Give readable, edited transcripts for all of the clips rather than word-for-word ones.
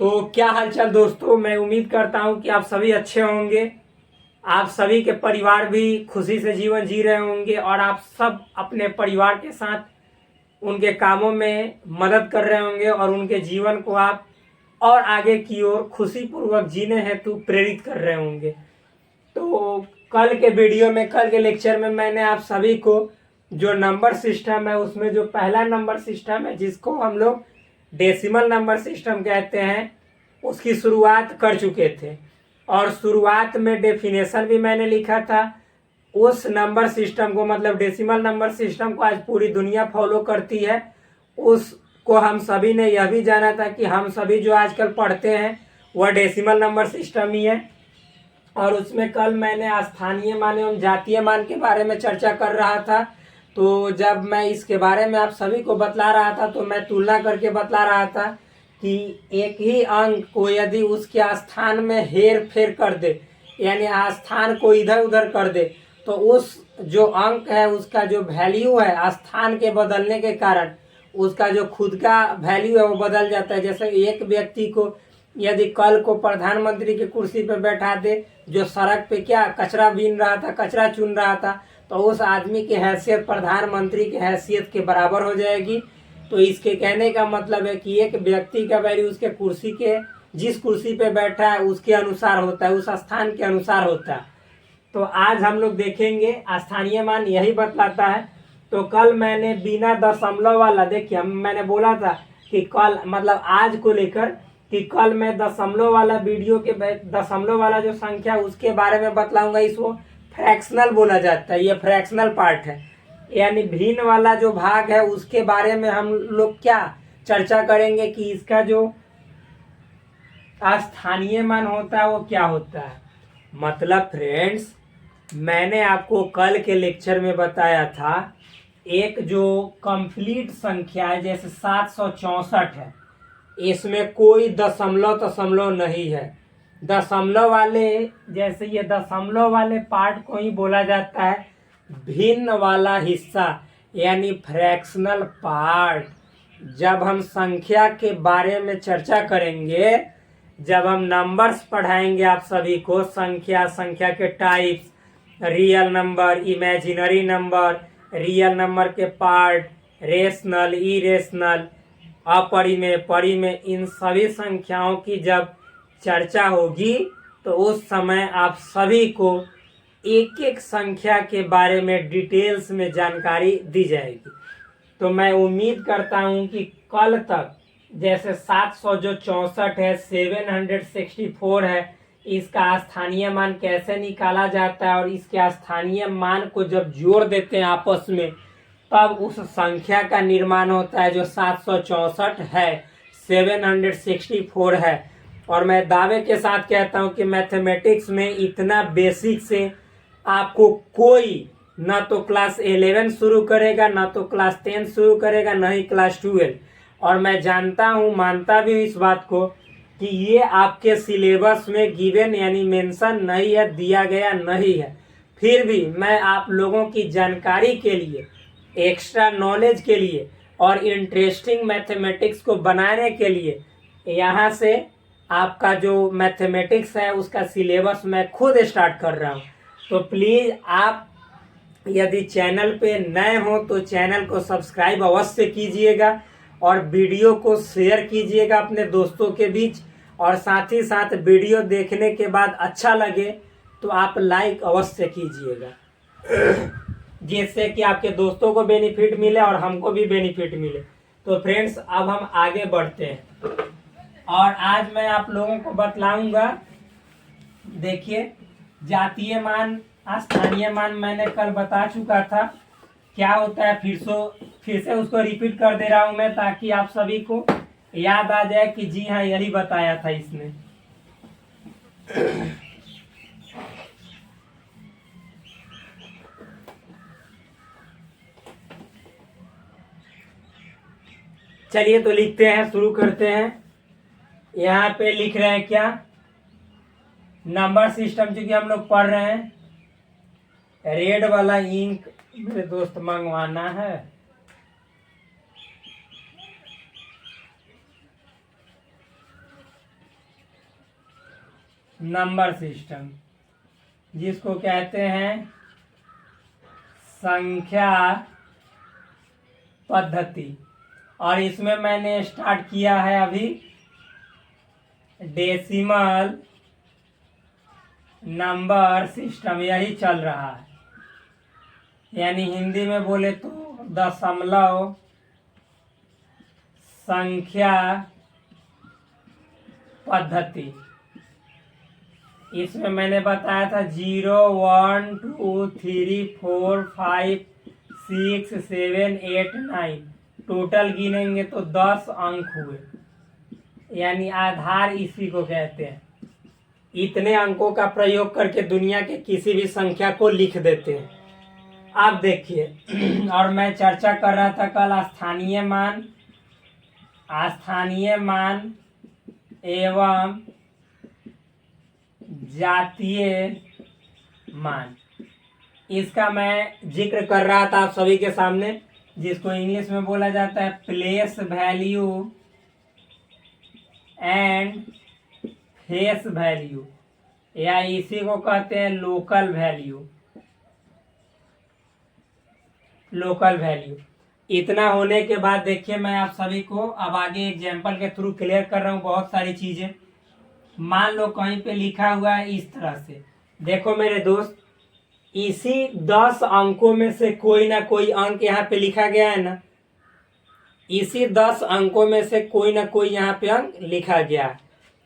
तो क्या हालचाल दोस्तों, मैं उम्मीद करता हूं कि आप सभी अच्छे होंगे। आप सभी के परिवार भी खुशी से जीवन जी रहे होंगे और आप सब अपने परिवार के साथ उनके कामों में मदद कर रहे होंगे और उनके जीवन को आप और आगे की ओर खुशी पूर्वक जीने हेतु प्रेरित कर रहे होंगे। तो कल के वीडियो में, कल के लेक्चर में मैंने आप सभी को जो नंबर सिस्टम है उसमें जो पहला नंबर सिस्टम है जिसको हम लोग डेसिमल नंबर सिस्टम कहते हैं उसकी शुरुआत कर चुके थे। और शुरुआत में डेफिनेशन भी मैंने लिखा था। उस नंबर सिस्टम को, मतलब डेसिमल नंबर सिस्टम को आज पूरी दुनिया फॉलो करती है। उसको हम सभी ने यह भी जाना था कि हम सभी जो आजकल पढ़ते हैं वह डेसिमल नंबर सिस्टम ही है। और उसमें कल मैंने स्थानीय मान एवं जातीय मान के बारे में चर्चा कर रहा था। तो जब मैं इसके बारे में आप सभी को बतला रहा था तो मैं तुलना करके बतला रहा था कि एक ही अंक को यदि उसके स्थान में हेर फेर कर दे, यानी स्थान को इधर उधर कर दे, तो उस जो अंक है उसका जो वैल्यू है स्थान के बदलने के कारण उसका जो खुद का वैल्यू है वो बदल जाता है। जैसे एक व्यक्ति को यदि कल को प्रधानमंत्री की कुर्सी पर बैठा दे, जो सड़क पे क्या कचरा बीन रहा था, कचरा चुन रहा था, तो उस आदमी की हैसियत प्रधानमंत्री की हैसियत के बराबर हो जाएगी। तो इसके कहने का मतलब है कि एक व्यक्ति का वैल्यू उसके कुर्सी के, जिस कुर्सी पे बैठा है उसके अनुसार होता है, उस स्थान के अनुसार होता है। तो आज हम लोग देखेंगे स्थानीय मान यही बतलाता है। तो कल मैंने बिना दशमलव वाला, देखिए मैंने बोला था कि कल मतलब आज को लेकर कि कल मैं दशमलव वाला वीडियो के दशमलव वाला जो संख्या उसके बारे में बतलाऊंगा। इसको फ्रैक्शनल बोला जाता है, ये फ्रैक्शनल पार्ट है, यानी भिन्न वाला जो भाग है उसके बारे में हम लोग क्या चर्चा करेंगे कि इसका जो स्थानीय मान होता है वो क्या होता है। मतलब फ्रेंड्स, मैंने आपको कल के लेक्चर में बताया था एक जो कंप्लीट संख्या है जैसे 764 है, इसमें कोई दशमलव दशमलव नहीं है। दशमलव वाले, जैसे ये दशमलव वाले पार्ट को ही बोला जाता है भिन्न वाला हिस्सा, यानी फ्रैक्शनल पार्ट। जब हम संख्या के बारे में चर्चा करेंगे, जब हम नंबर्स पढ़ाएंगे आप सभी को, संख्या, संख्या के types, real number, imaginary number, real number के पार्ट, रेशनल, इरेशनल, अपरिमेय, परिमेय, इन सभी संख्याओं की जब चर्चा होगी तो उस समय आप सभी को एक एक संख्या के बारे में डिटेल्स में जानकारी दी जाएगी। तो मैं उम्मीद करता हूं कि कल तक जैसे 764 है, 764 है, इसका स्थानीय मान कैसे निकाला जाता है और इसके स्थानीय मान को जब जोड़ देते हैं आपस में तब उस संख्या का निर्माण होता है जो 764 है, 764 है। और मैं दावे के साथ कहता हूं कि मैथमेटिक्स में इतना बेसिक से आपको कोई ना तो क्लास 11 शुरू करेगा, ना तो क्लास 10 शुरू करेगा, ना ही क्लास 12। और मैं जानता हूं, मानता भी हूं इस बात को कि ये आपके सिलेबस में गिवन यानी मेंशन नहीं है, दिया गया नहीं है। फिर भी मैं आप लोगों की जानकारी के लिए, एक्स्ट्रा नॉलेज के लिए और इंटरेस्टिंग मैथमेटिक्स को बनाने के लिए यहाँ से आपका जो मैथमेटिक्स है उसका सिलेबस मैं खुद स्टार्ट कर रहा हूँ। तो प्लीज़ आप यदि चैनल पे नए हो तो चैनल को सब्सक्राइब अवश्य कीजिएगा और वीडियो को शेयर कीजिएगा अपने दोस्तों के बीच। और साथ ही साथ वीडियो देखने के बाद अच्छा लगे तो आप लाइक अवश्य कीजिएगा, जिससे कि आपके दोस्तों को बेनिफिट मिले और हमको भी बेनिफिट मिले। तो फ्रेंड्स, अब हम आगे बढ़ते हैं और आज मैं आप लोगों को बतलाऊंगा, देखिए जातीय मान, स्थानीय मान मैंने कल बता चुका था क्या होता है। फिर से उसको रिपीट कर दे रहा हूं मैं ताकि आप सभी को याद आ जाए कि जी हाँ यही बताया था इसने। चलिए तो लिखते हैं, शुरू करते हैं। यहाँ पे लिख रहे हैं क्या, नंबर सिस्टम चूंकि हम लोग पढ़ रहे हैं। रेड वाला इंक मेरे दोस्त मंगवाना है। नंबर सिस्टम, जिसको कहते हैं संख्या पद्धति। और इसमें मैंने स्टार्ट किया है अभी डेसिमल नंबर सिस्टम, यही चल रहा है। यानी हिंदी में बोले तो दशमलव संख्या पद्धति। इसमें मैंने बताया था 0, 1, 2, 3, 4, 5, 6, 7, 8, 9, टोटल गिनेंगे तो 10 अंक हुए। यानी आधार इसी को कहते हैं। इतने अंकों का प्रयोग करके दुनिया के किसी भी संख्या को लिख देते हैं। आप देखिए और मैं चर्चा कर रहा था कल स्थानीय मान एवं जातीय मान, इसका मैं जिक्र कर रहा था आप सभी के सामने, जिसको इंग्लिश में बोला जाता है place value and face value, या इसी को कहते हैं लोकल वैल्यू। इतना होने के बाद देखिए मैं आप सभी को अब आगे एग्जाम्पल के थ्रू क्लियर कर रहा हूँ बहुत सारी चीजें। मान लो कहीं पे लिखा हुआ है इस तरह से, देखो मेरे दोस्त, इसी 10 अंकों में से कोई ना कोई अंक यहाँ पे लिखा गया है ना, इसी 10 अंकों में से कोई ना कोई यहाँ पे अंक लिखा गया है।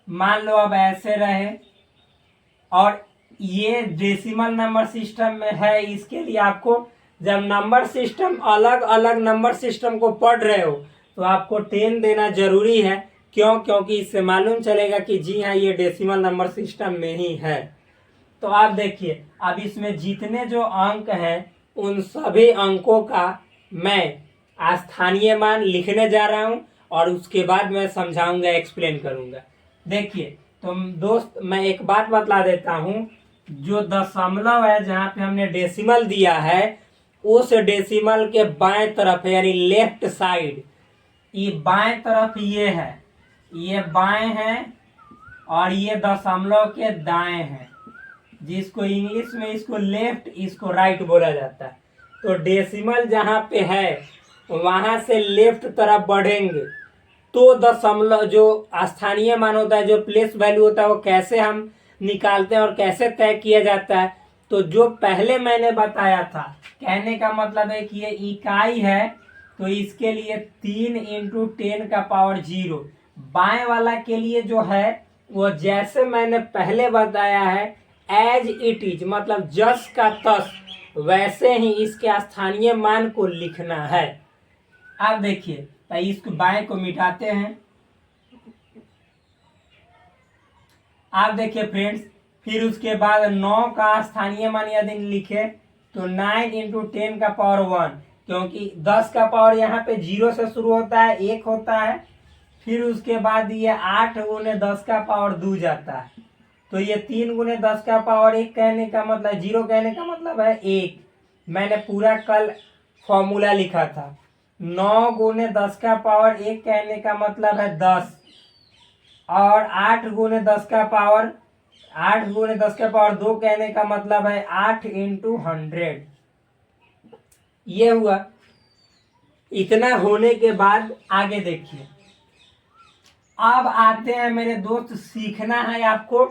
मान लो अब ऐसे रहे, और ये डेसिमल नंबर सिस्टम में है। इसके लिए आपको जब नंबर सिस्टम अलग अलग नंबर सिस्टम को पढ़ रहे हो तो आपको 10 देना जरूरी है। क्यों? क्योंकि इससे मालूम चलेगा कि जी हाँ ये डेसिमल नंबर सिस्टम में ही है। तो आप देखिए अब इसमें जितने जो अंक हैं उन सभी अंकों का मैं स्थानीय मान लिखने जा रहा हूं और उसके बाद मैं समझाऊंगा, एक्सप्लेन करूंगा। देखिए तो दोस्त मैं एक बात बतला देता हूं, जो दशमलव है जहां पे हमने डेसिमल दिया है उस डेसिमल के बाएं तरफ है, यानी लेफ्ट साइड, ये बाएं तरफ ये है, ये बाएं है, और ये दशमलव के दाएं है, जिसको इंग्लिश में इसको लेफ्ट इसको राइट बोला जाता है। तो डेसिमल जहां पे है वहां से लेफ्ट तरफ बढ़ेंगे तो दशमलव जो स्थानीय मान होता है, जो प्लेस वैल्यू होता है, वो कैसे हम निकालते हैं और कैसे तय किया जाता है। तो जो पहले मैंने बताया था, कहने का मतलब है कि ये इकाई है तो इसके लिए 3 × 10⁻�0। बाएं वाला के लिए जो है वो जैसे मैंने पहले बताया है एज इट इज, मतलब जस का तस, वैसे ही इसके स्थानीय मान को लिखना है। आप देखिए तो इसको बाएं को मिटाते हैं। आप देखिए फ्रेंड्स, फिर उसके बाद 9 का स्थानीय मान यदि लिखे तो 9 × 10⁻1, क्योंकि 10 का पावर यहाँ पे 0 से शुरू होता है, 1 होता है, फिर उसके बाद ये 8 × 10⁻2 जाता है। तो ये 3 × 10⁻1 कहने का मतलब 0 कहने का मतलब है 1। मैंने पूरा कल फॉर्मूला लिखा था। 9 × 10⁻1 कहने का मतलब है 10, और 8 × 10⁻2 कहने का मतलब है 8 × 100। ये हुआ। इतना होने के बाद आगे देखिए, अब आते हैं मेरे दोस्त, सीखना है आपको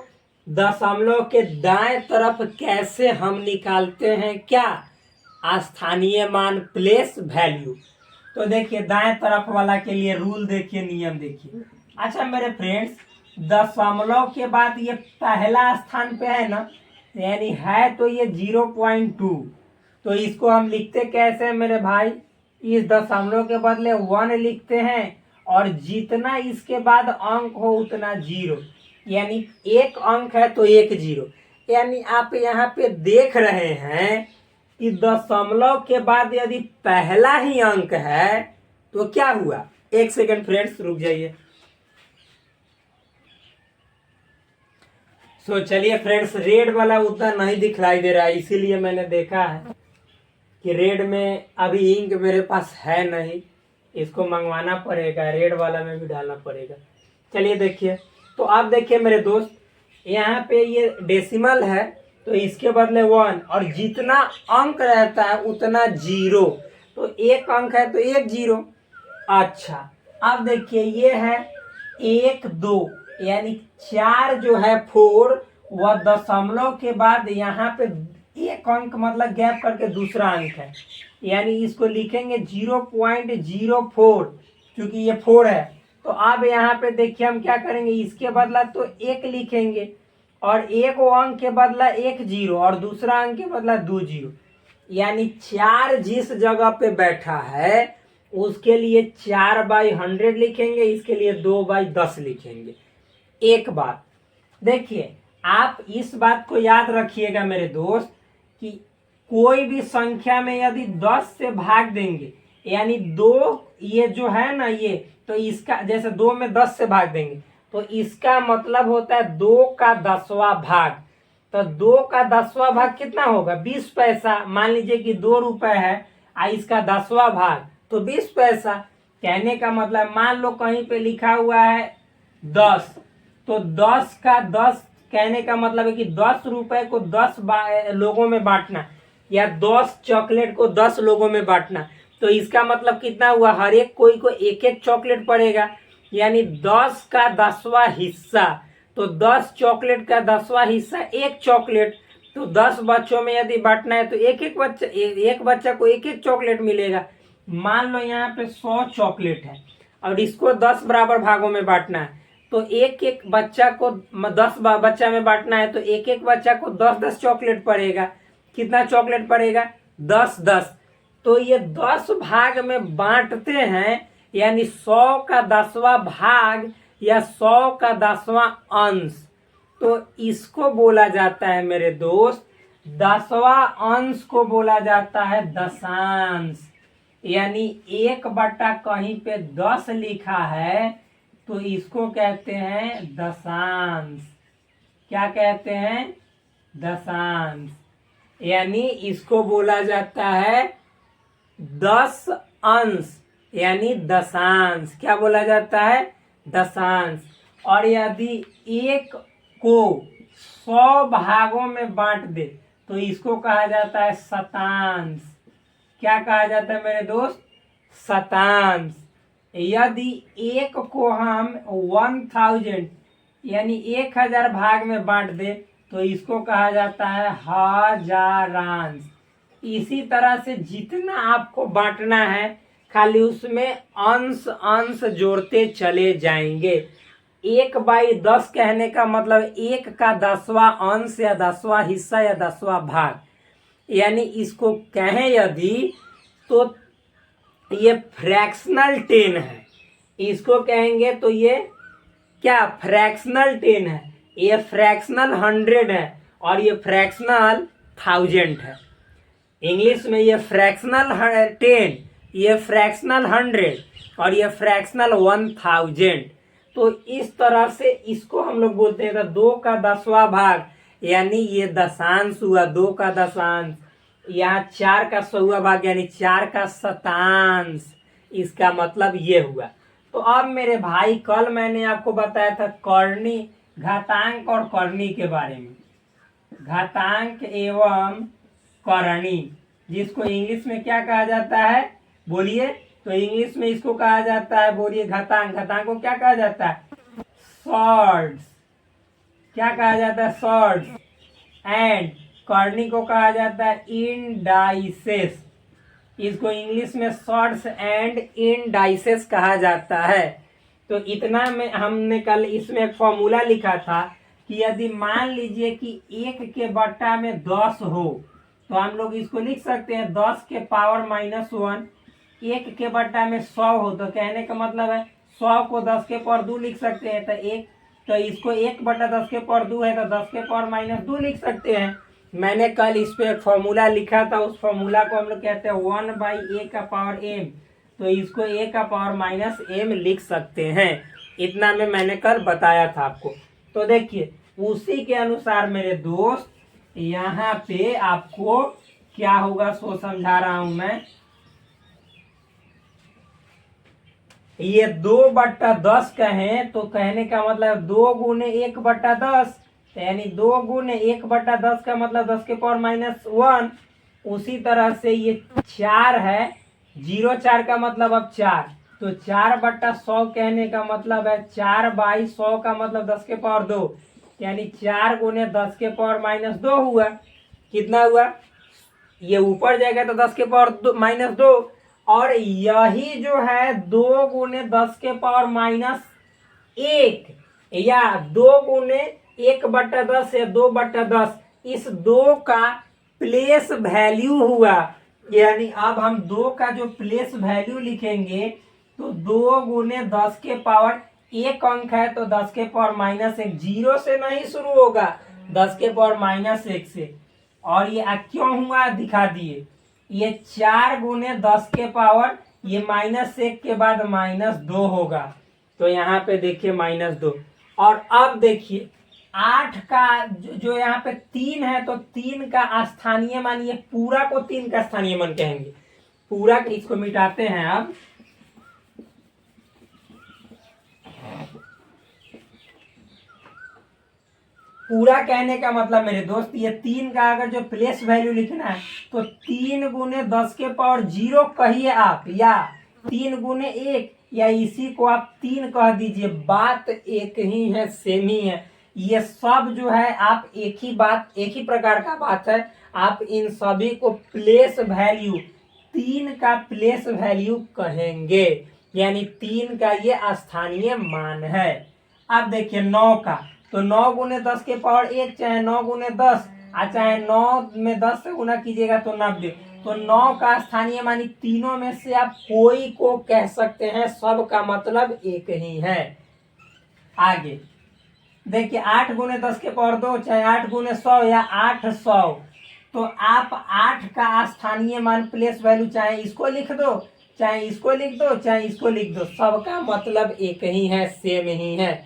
दशमलव के दाएं तरफ कैसे हम निकालते हैं क्या, स्थानीय मान प्लेस वैल्यू। तो देखिए दाएं तरफ वाला के लिए रूल देखिए, नियम देखिए। अच्छा मेरे फ्रेंड्स, दशमलव के बाद ये पहला स्थान पे है ना, यानी है तो ये 0.2, तो इसको हम लिखते कैसे हैं मेरे भाई, इस दशमलव के बदले 1 लिखते हैं और जितना इसके बाद अंक हो उतना 0, यानी 1 अंक है तो 1 0। यानी आप यहाँ पे देख रहे हैं कि दशमलव के बाद यदि पहला ही अंक है तो क्या हुआ। एक सेकंड फ्रेंड्स रुक जाइए। सो चलिए फ्रेंड्स, रेड वाला उतना नहीं दिखलाई दे रहा है, इसीलिए मैंने देखा है कि रेड में अभी इंक मेरे पास है नहीं, इसको मंगवाना पड़ेगा, रेड वाला में भी डालना पड़ेगा। चलिए देखिए, तो आप देखिए मेरे दोस्त, यहाँ पे ये डेसिमल है तो इसके बदले 1, और जितना अंक रहता है उतना 0, तो एक अंक है तो एक 0। अच्छा, अब देखिए ये है 1 2, यानी 4 जो है 4, वह दशमलव के बाद यहाँ पे एक अंक मतलब गैप करके दूसरा अंक है, यानी इसको लिखेंगे 0.04, क्योंकि ये 4 है। तो अब यहाँ पे देखिए हम क्या करेंगे, इसके बदला तो 1 लिखेंगे, और एक अंक के बदला 1 0, और दूसरा अंक के बदला 2 0, यानी 4 जिस जगह पे बैठा है उसके लिए 4/100 लिखेंगे, इसके लिए 2/10 लिखेंगे। एक बात देखिए, आप इस बात को याद रखिएगा मेरे दोस्त, कि कोई भी संख्या में यदि 10 से भाग देंगे, यानी 2 ये जो है ना ये, तो इसका जैसे 2 में 10 से भाग देंगे तो इसका मतलब होता है 2 का 10वां भाग। तो 2 का 10वां भाग कितना होगा, 20 पैसा। मान लीजिए कि 2 रुपए है इसका 10वां भाग तो 20 पैसा। कहने का मतलब मान लो कहीं पे लिखा हुआ है 10, तो 10 का 10 कहने का मतलब है कि 10 रुपए को 10 लोगों में बांटना, या 10 चॉकलेट को 10 लोगों में बांटना। तो इसका मतलब कितना हुआ, हर एक कोई को एक एक चॉकलेट पड़ेगा, यानी 10 का 10वां हिस्सा। तो 10 चॉकलेट का 10वां हिस्सा एक चॉकलेट। तो 10 बच्चों में यदि बांटना है तो एक बच्चा को एक एक चॉकलेट मिलेगा। मान लो यहाँ पे 100 चॉकलेट है और इसको 10 बराबर भागों में बांटना है, तो एक एक बच्चा को 10 बच्चा में बांटना है, तो एक एक बच्चा को 10-10 चॉकलेट पड़ेगा। कितना चॉकलेट पड़ेगा, 10-10। तो ये 10 भाग में बांटते हैं, यानी 100 का 10वां भाग या 100 का 10वां अंश। तो इसको बोला जाता है मेरे दोस्त, 10वां अंश को बोला जाता है दशांश। यानी 1/, कहीं पे 10 लिखा है तो इसको कहते हैं दशांश। क्या कहते हैं, दशांश। यानी इसको बोला जाता है 10 अंश, यानी दशांश। क्या बोला जाता है, दशांश। और यदि 1 को 100 भागों में बांट दे तो इसको कहा जाता है शतांश। क्या कहा जाता है मेरे दोस्त, शतांश। यदि 1 को हम 1000 यानी 1000 भाग में बांट दे तो इसको कहा जाता है हजारांश। इसी तरह से जितना आपको बांटना है खाली उसमें अंश अंश जोड़ते चले जाएंगे। 1/10 कहने का मतलब 1 का 10वां अंश या 10वां हिस्सा या 10वां भाग। यानी इसको कहें यदि तो ये फ्रैक्शनल 10 है, इसको कहेंगे तो ये क्या, फ्रैक्शनल 10 है। ये फ्रैक्शनल 100 है और ये फ्रैक्शनल 1000 है। इंग्लिश में ये फ्रैक्शनल 10, ये फ्रैक्शनल 100 और ये फ्रैक्शनल 1000। तो इस तरह से इसको हम लोग बोलते हैं। तो 2 का 10वां भाग यानी ये दशांश हुआ, 2 का दशांश। यहाँ 4 का 100वां भाग यानी 4 का शतांश। इसका मतलब ये हुआ। तो अब मेरे भाई, कल मैंने आपको बताया था करनी, घातांक और करनी के बारे में। घातांक एवं करनी, जिसको इंग्लिश में क्या कहा जाता है, बोलिए। तो इंग्लिश में इसको कहा जाता है, बोलिए, घातांक। घातांक को क्या कहा जाता है, सॉर्ट्स। क्या कहा जाता है, सॉर्ट्स। एंड करनी को कहा जाता है इंडाइसेस। इसको इंग्लिश में शॉर्ट्स एंड इंडाइसेस कहा जाता है। तो इतना में हमने कल इसमें एक फॉर्मूला लिखा था कि यदि मान लीजिए कि 1 के बट्टा में 10 हो तो हम लोग इसको लिख सकते हैं 10 के पावर -1। 1 के बट्टा में 100 हो तो कहने का मतलब है 100 को 10 के पावर 2 लिख सकते हैं। तो इसको 1/10 के पावर 2 है तो 10 के पावर -2 लिख सकते हैं। मैंने कल इस पे एक फॉर्मूला लिखा था, उस फॉर्मूला को हम लोग कहते हैं 1/a का पावर m। तो इसको a का पावर -m लिख सकते हैं। इतना में मैंने कल बताया था आपको। तो देखिए उसी के अनुसार मेरे दोस्त यहाँ पे आपको क्या होगा सो समझा रहा हूं मैं। ये 2/10 कहें तो कहने का मतलब 2 × 1/10 तो यानी 2 गुने 1/10 का मतलब 10 के पावर -1। उसी तरह से ये 4 है, 0 4 का मतलब अब 4, तो 4/100 कहने का मतलब है 4/100 का मतलब 10 के पावर 2, यानी 4 गुने 10 के पावर -2 हुआ। कितना हुआ? ये ऊपर जाएगा तो 10 के पावर -2, और यही जो है 2 गुने 10 के पावर -1 या 2 गुने 1/10 या 2/10, इस 2 का प्लेस वैल्यू हुआ। यानी अब हम 2 का जो प्लेस वैल्यू लिखेंगे तो 2 गुने 10 के पावर, एक अंक है तो 10 के पावर -1, 0 से नहीं शुरू होगा, 10 के पावर -1 से। और ये क्यों हुआ दिखा दिए, ये 4 गुने 10 के पावर, ये -1 के बाद -2 होगा, तो यहाँ पे देखिए -2। और अब देखिए 8 का जो यहाँ पे 3 है, तो 3 का स्थानीय मान, ये पूरा को 3 का स्थानीय मान कहेंगे, पूरा इसको मिटाते हैं। अब पूरा कहने का मतलब मेरे दोस्त, ये 3 का अगर जो प्लेस वैल्यू लिखना है तो 3 गुने 10 के पावर 0 कहिए आप, या 3 गुने 1, या इसी को आप 3 कह दीजिए, बात एक ही है, सेम ही है। ये सब जो है आप एक ही बात, एक ही प्रकार का बात है। आप इन सभी को प्लेस वैल्यू, 3 का प्लेस वैल्यू कहेंगे, यानी 3 का ये स्थानीय मान है। अब देखिए 9 का, तो 9 गुने 10 के पावर 1, चाहे 9 गुने 10, चाहे 9 में 10 से गुना कीजिएगा तो 90। तो 9 का स्थानीय मान, तीनों में से आप कोई को कह सकते हैं, सब का मतलब एक ही है। आगे देखिए 8 गुने 10 के पावर 2, चाहे 8 गुने 100 या 800, तो आप 8 का स्थानीय मान प्लेस वैल्यू चाहे इसको लिख दो, चाहे इसको लिख दो, चाहे इसको लिख दो, सबका मतलब एक ही है, सेम ही है।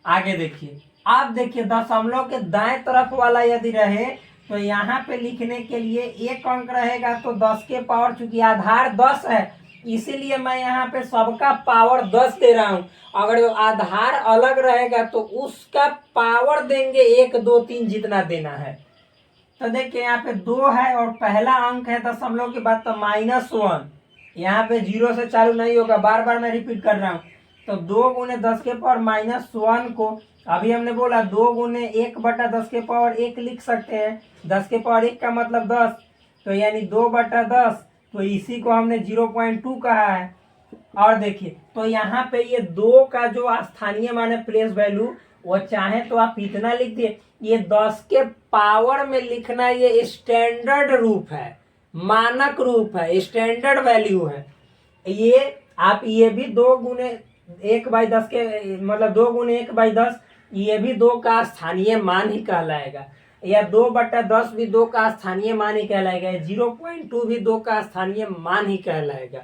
आगे देखिए, आप देखिए दशमलव के दाएं तरफ वाला यदि रहे तो यहाँ पे लिखने के लिए एक अंक रहेगा, तो 10 के पावर, चूंकि आधार 10 है इसीलिए मैं यहाँ पे सबका पावर 10 दे रहा हूँ। अगर वो आधार अलग रहेगा तो उसका पावर देंगे 1 2 3 जितना देना है। तो देखिए यहाँ पे 2 है और पहला अंक है दशमलव के बाद, तो -1, यहाँ पे 0 से चालू नहीं होगा, बार बार मैं रिपीट कर रहा हूँ। तो 2 गुने 10 के पावर -1 को अभी हमने बोला 2 गुने 1/10 के पावर 1 लिख सकते हैं, 10 के पावर 1 का मतलब 10, तो यानी 2/10, तो इसी को हमने 0.2 कहा है। और देखिए तो यहाँ पे ये 2 का जो स्थानीय मान है प्लेस वैल्यू, वो चाहे तो आप इतना लिख दिए, ये 10 के पावर में लिखना ये स्टैंडर्ड रूप है, मानक रूप है, स्टैंडर्ड वैल्यू है। ये आप ये भी 2 गुने 1/10 के मतलब 2 गुने 1/10, ये भी 2 का स्थानीय मान ही कहलाएगा, या 2/10 भी 2 का स्थानीय मान ही कहलाएगा, 0.2 भी 2 का स्थानीय मान ही कहलाएगा।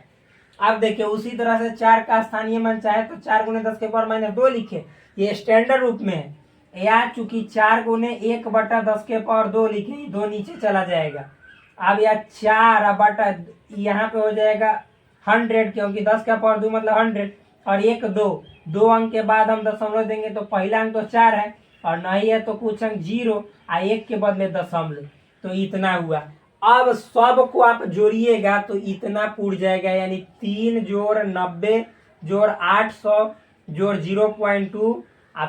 अब देखिए उसी तरह से 4 का स्थानीय मान चाहे तो 4 गुने 10 के पावर -2 लिखे, ये स्टैंडर्ड रूप में है, या चूंकि 4 गुने 1/10 के पावर 2 लिखे, 2 नीचे चला जाएगा। अब या 4 बटा यहाँ पे हो जाएगा 100, क्योंकि 10 का पावर 2 मतलब 100, और 1 2 अंक के बाद हम दशमलव देंगे, तो पहला अंक तो 4 है और नहीं है तो कुछ अंक 0, 1 के बदले दशमलव, तो इतना हुआ। अब सब को आप जोड़िएगा तो इतना पूर जाएगा, यानी 3 जोड़ 90 जोड़ 800 जोड़ 0.2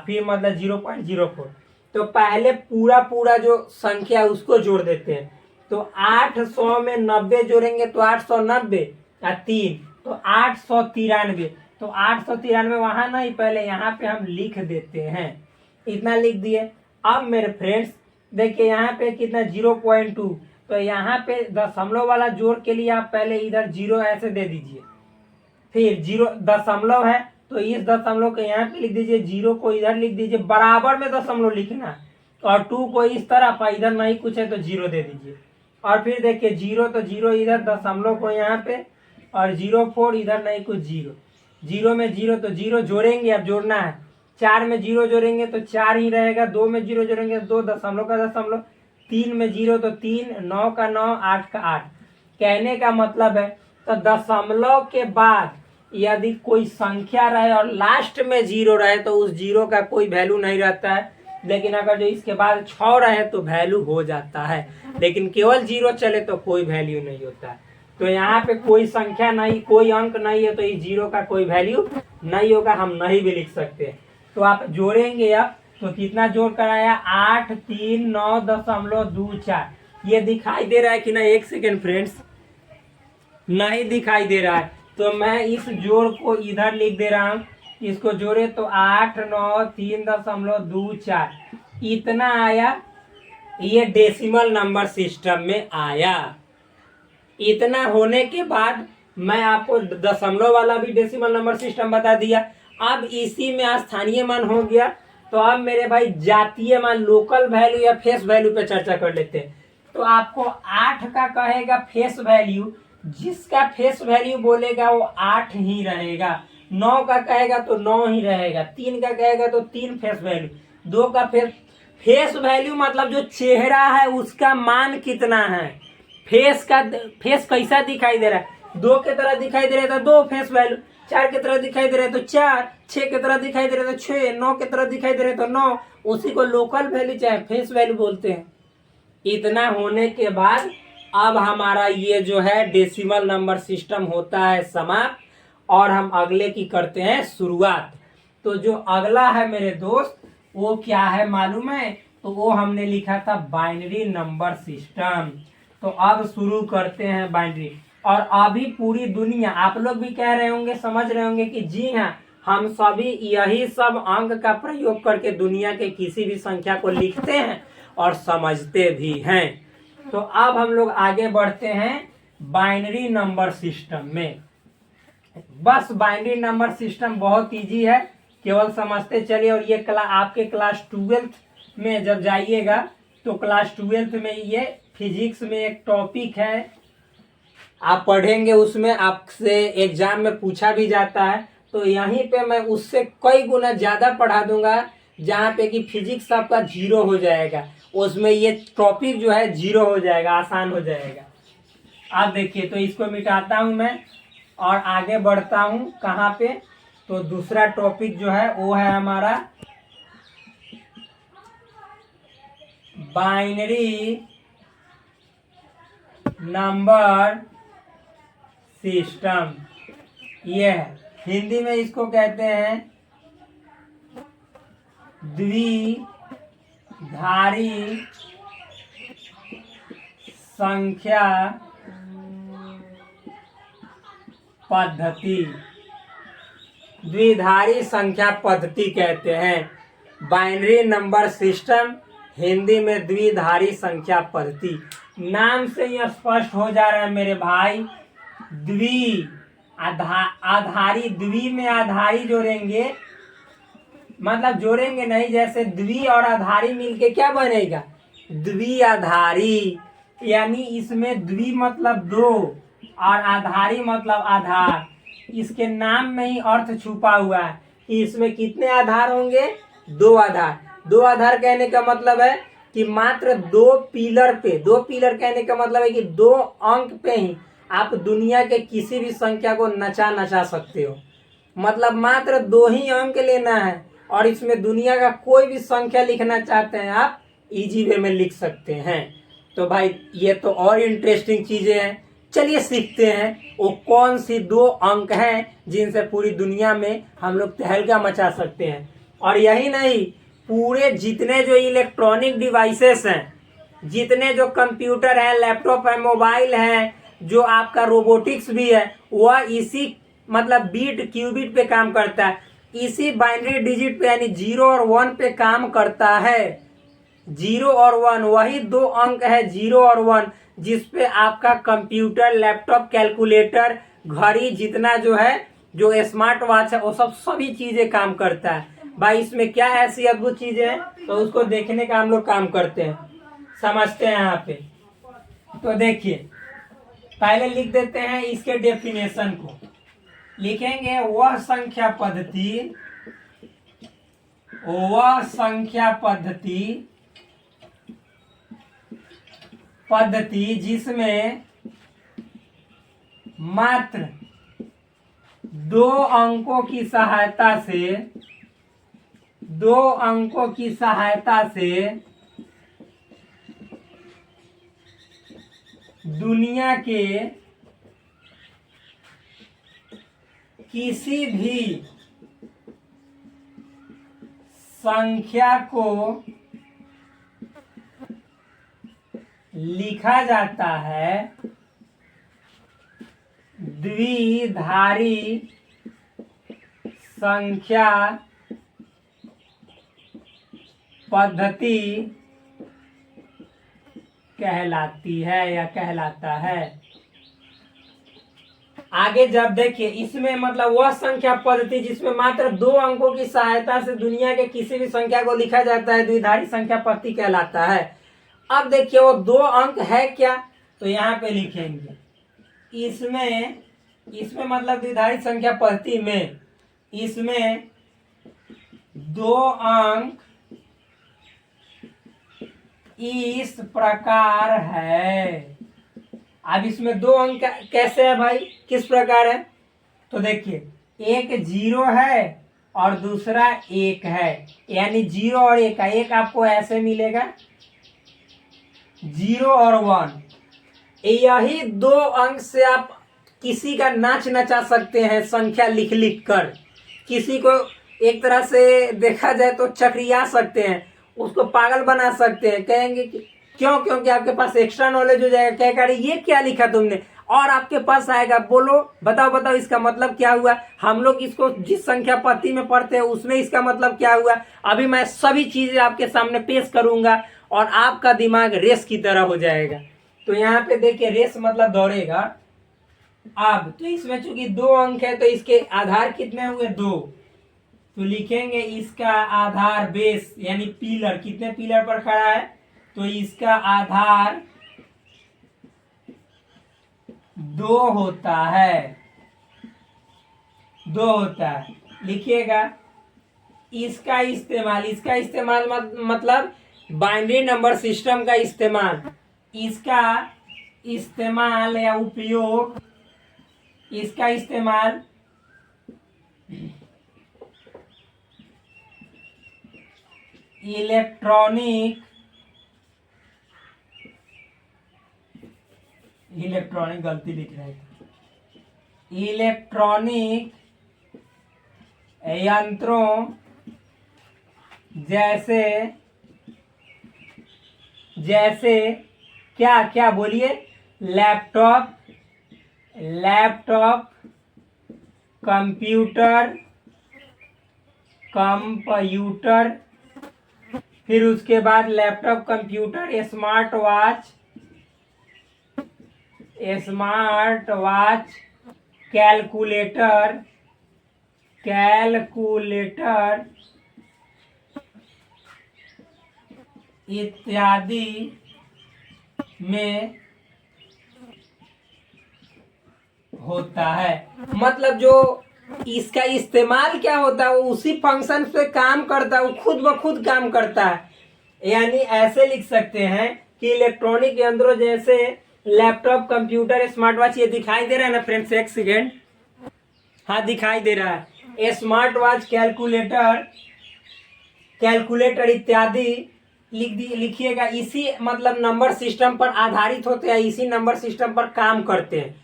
फिर मतलब 0.04। तो पहले पूरा जो संख्या उसको जोड़ देते हैं, तो 800 में 90 जोड़ेंगे तो 890 या 3, तो 893, तो 893 वहां नहीं, पहले यहाँ पे हम लिख देते हैं, इतना लिख दिए। अब मेरे फ्रेंड्स देखिए यहाँ पे कितना 0.2, तो यहाँ पे दशमलव वाला जोड़ के लिए आप पहले इधर 0 ऐसे दे दीजिए, फिर 0 दशमलव है तो इस दशमलव को यहाँ पे लिख दीजिए, 0 को इधर लिख दीजिए, बराबर में दशमलव लिखना, और 2 को इस तरफ, इधर नहीं कुछ है तो 0 दे दीजिए। और फिर देखिए 0 तो 0 इधर, दशमलव को यहाँ पे, और 04 इधर नहीं कुछ, 0 में 0 तो 0 जोड़ेंगे, अब जोड़ना है, 4 में 0 जोड़ेंगे तो 4 ही रहेगा, 2 में 0 जोड़ेंगे तो 2, दशमलव का दशमलव, 3 में 0 तो 3, 9 का 9, 8 का 8। कहने का मतलब है तो दशमलव के बाद यदि कोई संख्या रहे और लास्ट में 0 रहे तो उस 0 का कोई वैल्यू नहीं रहता है, लेकिन अगर जो इसके बाद 6 रहे तो वैल्यू हो जाता है, लेकिन केवल 0 चले तो कोई वैल्यू नहीं होता है। तो यहाँ पे कोई संख्या नहीं, कोई अंक नहीं है, तो इस 0 का कोई वैल्यू नहीं होगा, हम नहीं भी लिख सकते। तो आप जोड़ेंगे अब तो कितना जोड़ कर आया, 839.24। ये दिखाई दे रहा है कि ना, एक सेकेंड फ्रेंड्स, नहीं दिखाई दे रहा है, तो मैं इस जोड़ को इधर लिख दे रहा हूँ। इसको जोड़े तो 893.24 इतना आया। ये डेसिमल नंबर सिस्टम में आया। इतना होने के बाद मैं आपको दशमलव वाला भी डेसिमल नंबर सिस्टम बता दिया। अब इसी में स्थानीय मान हो गया, तो अब मेरे भाई जातीय मान, लोकल वैल्यू या फेस वैल्यू पे चर्चा कर लेते हैं। तो आपको 8 का कहेगा फेस वैल्यू, जिसका फेस वैल्यू बोलेगा वो 8 ही रहेगा। 9 का कहेगा तो 9 ही रहेगा। 3 का कहेगा तो 3 फेस वैल्यू। 2 का फेस वैल्यू मतलब जो चेहरा है उसका मान कितना है। फेस कैसा दिखाई दे रहा है, 2 की तरह दिखाई दे रहा है तो 2 फेस वैल्यू, 4 की तरह दिखाई दे रहा है तो 4, 6 की तरह दिखाई दे रहा है तो 6, 9 की तरह दिखाई दे रहा है तो 9। उसी को लोकल वैल्यू चाहे फेस वैल्यू बोलते हैं। इतना होने के बाद अब हमारा ये जो है डेसिमल नंबर सिस्टम होता है समाप्त, और हम अगले की करते हैं शुरुआत। तो जो अगला है मेरे दोस्त, वो क्या है मालूम है, तो वो हमने लिखा था बाइनरी नंबर सिस्टम। तो अब शुरू करते हैं बाइनरी। और अभी पूरी दुनिया, आप लोग भी कह रहे होंगे, समझ रहे होंगे कि जी हाँ, हम सभी यही सब अंक का प्रयोग करके दुनिया के किसी भी संख्या को लिखते हैं और समझते भी हैं। तो अब हम लोग आगे बढ़ते हैं बाइनरी नंबर सिस्टम में। बस बाइनरी नंबर सिस्टम बहुत इजी है, केवल समझते चलिए। और ये आपके क्लास 12th में जब जाइएगा तो क्लास 12th में ये फिजिक्स में एक टॉपिक है, आप पढ़ेंगे, उसमें आपसे एग्जाम में पूछा भी जाता है। तो यहीं पे मैं उससे कई गुना ज़्यादा पढ़ा दूंगा, जहाँ पे कि फिजिक्स आपका 0 हो जाएगा, उसमें ये टॉपिक जो है 0 हो जाएगा, आसान हो जाएगा। आप देखिए, तो इसको मिटाता हूँ मैं और आगे बढ़ता हूँ कहाँ पे, तो दूसरा टॉपिक जो है वो है हमारा बाइनरी नंबर सिस्टम। ये है, हिंदी में इसको कहते हैं द्विधारी संख्या पद्धति। द्विधारी संख्या पद्धति कहते हैं बाइनरी नंबर सिस्टम, हिंदी में द्विधारी संख्या पद्धति। नाम से ही स्पष्ट हो जा रहा है मेरे भाई, आधारी, द्वि में आधारी जोड़ेंगे, मतलब जोड़ेंगे नहीं, जैसे द्वि और आधारी मिलके क्या बनेगा, द्विआधारी। यानी इसमें द्वि मतलब 2 और आधारी मतलब आधार। इसके नाम में ही अर्थ छुपा हुआ है कि इसमें कितने आधार होंगे, 2 आधार। 2 आधार कहने का मतलब है कि मात्र 2 पिलर पे, 2 पिलर कहने का मतलब है कि 2 अंक पे ही आप दुनिया के किसी भी संख्या को नचा सकते हो। मतलब मात्र 2 ही अंक लेना है और इसमें दुनिया का कोई भी संख्या लिखना चाहते हैं आप इजी वे में लिख सकते हैं। तो भाई ये तो और इंटरेस्टिंग चीजें हैं, चलिए सीखते हैं वो कौन सी 2 अंक हैं जिनसे पूरी दुनिया में हम लोग तहलका मचा सकते हैं। और यही नहीं, पूरे जितने जो इलेक्ट्रॉनिक डिवाइसेस हैं, जितने जो कंप्यूटर है, लैपटॉप है, मोबाइल है, जो आपका रोबोटिक्स भी है, वह इसी मतलब बीट क्यूबिट पे काम करता है, इसी बाइनरी डिजिट पे यानी 0 और 1 पे काम करता है। 0 और 1 वही 2 अंक है, 0 और 1, जिसपे आपका कंप्यूटर, लैपटॉप, कैलकुलेटर, घड़ी, जितना जो है, जो स्मार्ट वॉच है, वो सब सभी चीजें काम करता है। भाई इसमें क्या ऐसी अद्भुत चीजें हैं, तो उसको देखने का हम लोग काम करते हैं, समझते हैं यहाँ पे। तो देखिए, पहले लिख देते हैं इसके डेफिनेशन को। लिखेंगे वह संख्या पद्धति जिसमें मात्र 2 अंकों की सहायता से दो अंकों की सहायता से दुनिया के किसी भी संख्या को लिखा जाता है द्विधारी संख्या पद्धति कहलाती है या कहलाता है। आगे जब देखिए इसमें मतलब वह संख्या पद्धति जिसमें मात्र दो अंकों की सहायता से दुनिया के किसी भी संख्या को लिखा जाता है द्विधारी संख्या पद्धति कहलाता है। अब देखिए वो दो अंक है क्या, तो यहाँ पे लिखेंगे इसमें मतलब द्विधारी संख्या पद्धति में इसमें दो अंक इस प्रकार है। अब इसमें दो अंक कैसे है भाई, किस प्रकार है, तो देखिए एक 0 है और दूसरा 1 है, यानी 0 और 1 का एक आपको ऐसे मिलेगा 0 और 1। यही दो अंक से आप किसी का नाच नचा सकते हैं संख्या लिख लिख कर, किसी को एक तरह से देखा जाए तो चक्रिया सकते हैं, उसको पागल बना सकते हैं। कहेंगे कि क्यों, क्योंकि आपके पास एक्स्ट्रा नॉलेज हो जाएगा। क्या कह रहे ये क्या लिखा तुमने, और आपके पास आएगा बोलो बताओ इसका मतलब क्या हुआ। हम लोग इसको जिस संख्या पद्धति में पढ़ते हैं उसमें इसका मतलब क्या हुआ, अभी मैं सभी चीजें आपके सामने पेश करूंगा और आपका दिमाग रेस की तरह हो जाएगा। तो यहाँ पे देखिए रेस मतलब दौड़ेगा। अब तो इसमें चूंकि दो अंक है तो इसके आधार कितने हुए, 2, तो लिखेंगे इसका आधार बेस यानी पिलर, कितने पिलर पर खड़ा है, तो इसका आधार 2 होता है, 2 होता है। लिखिएगा इसका इस्तेमाल मतलब बाइनरी नंबर सिस्टम का इस्तेमाल, इसका इस्तेमाल या उपयोग, इसका इस्तेमाल इलेक्ट्रॉनिक गलती लिख रहे थे, इलेक्ट्रॉनिक यंत्रों जैसे क्या क्या बोलिए, लैपटॉप, कंप्यूटर, फिर उसके बाद laptop, computer, smart watch, calculator इत्यादि में होता है। मतलब जो इसका इस्तेमाल क्या होता है, वो उसी फंक्शन पे काम करता है, वो खुद ब खुद काम करता है। यानी ऐसे लिख सकते हैं कि इलेक्ट्रॉनिक यंत्रों जैसे लैपटॉप, कंप्यूटर, स्मार्ट वॉच, ये दिखाई दे रहा है ना फ्रेंड्स, एक सेकेंड, हाँ दिखाई दे रहा है, स्मार्ट वॉच, कैलकुलेटर इत्यादि लिखिएगा, इसी मतलब नंबर सिस्टम पर आधारित होते हैं, इसी नंबर सिस्टम पर काम करते हैं।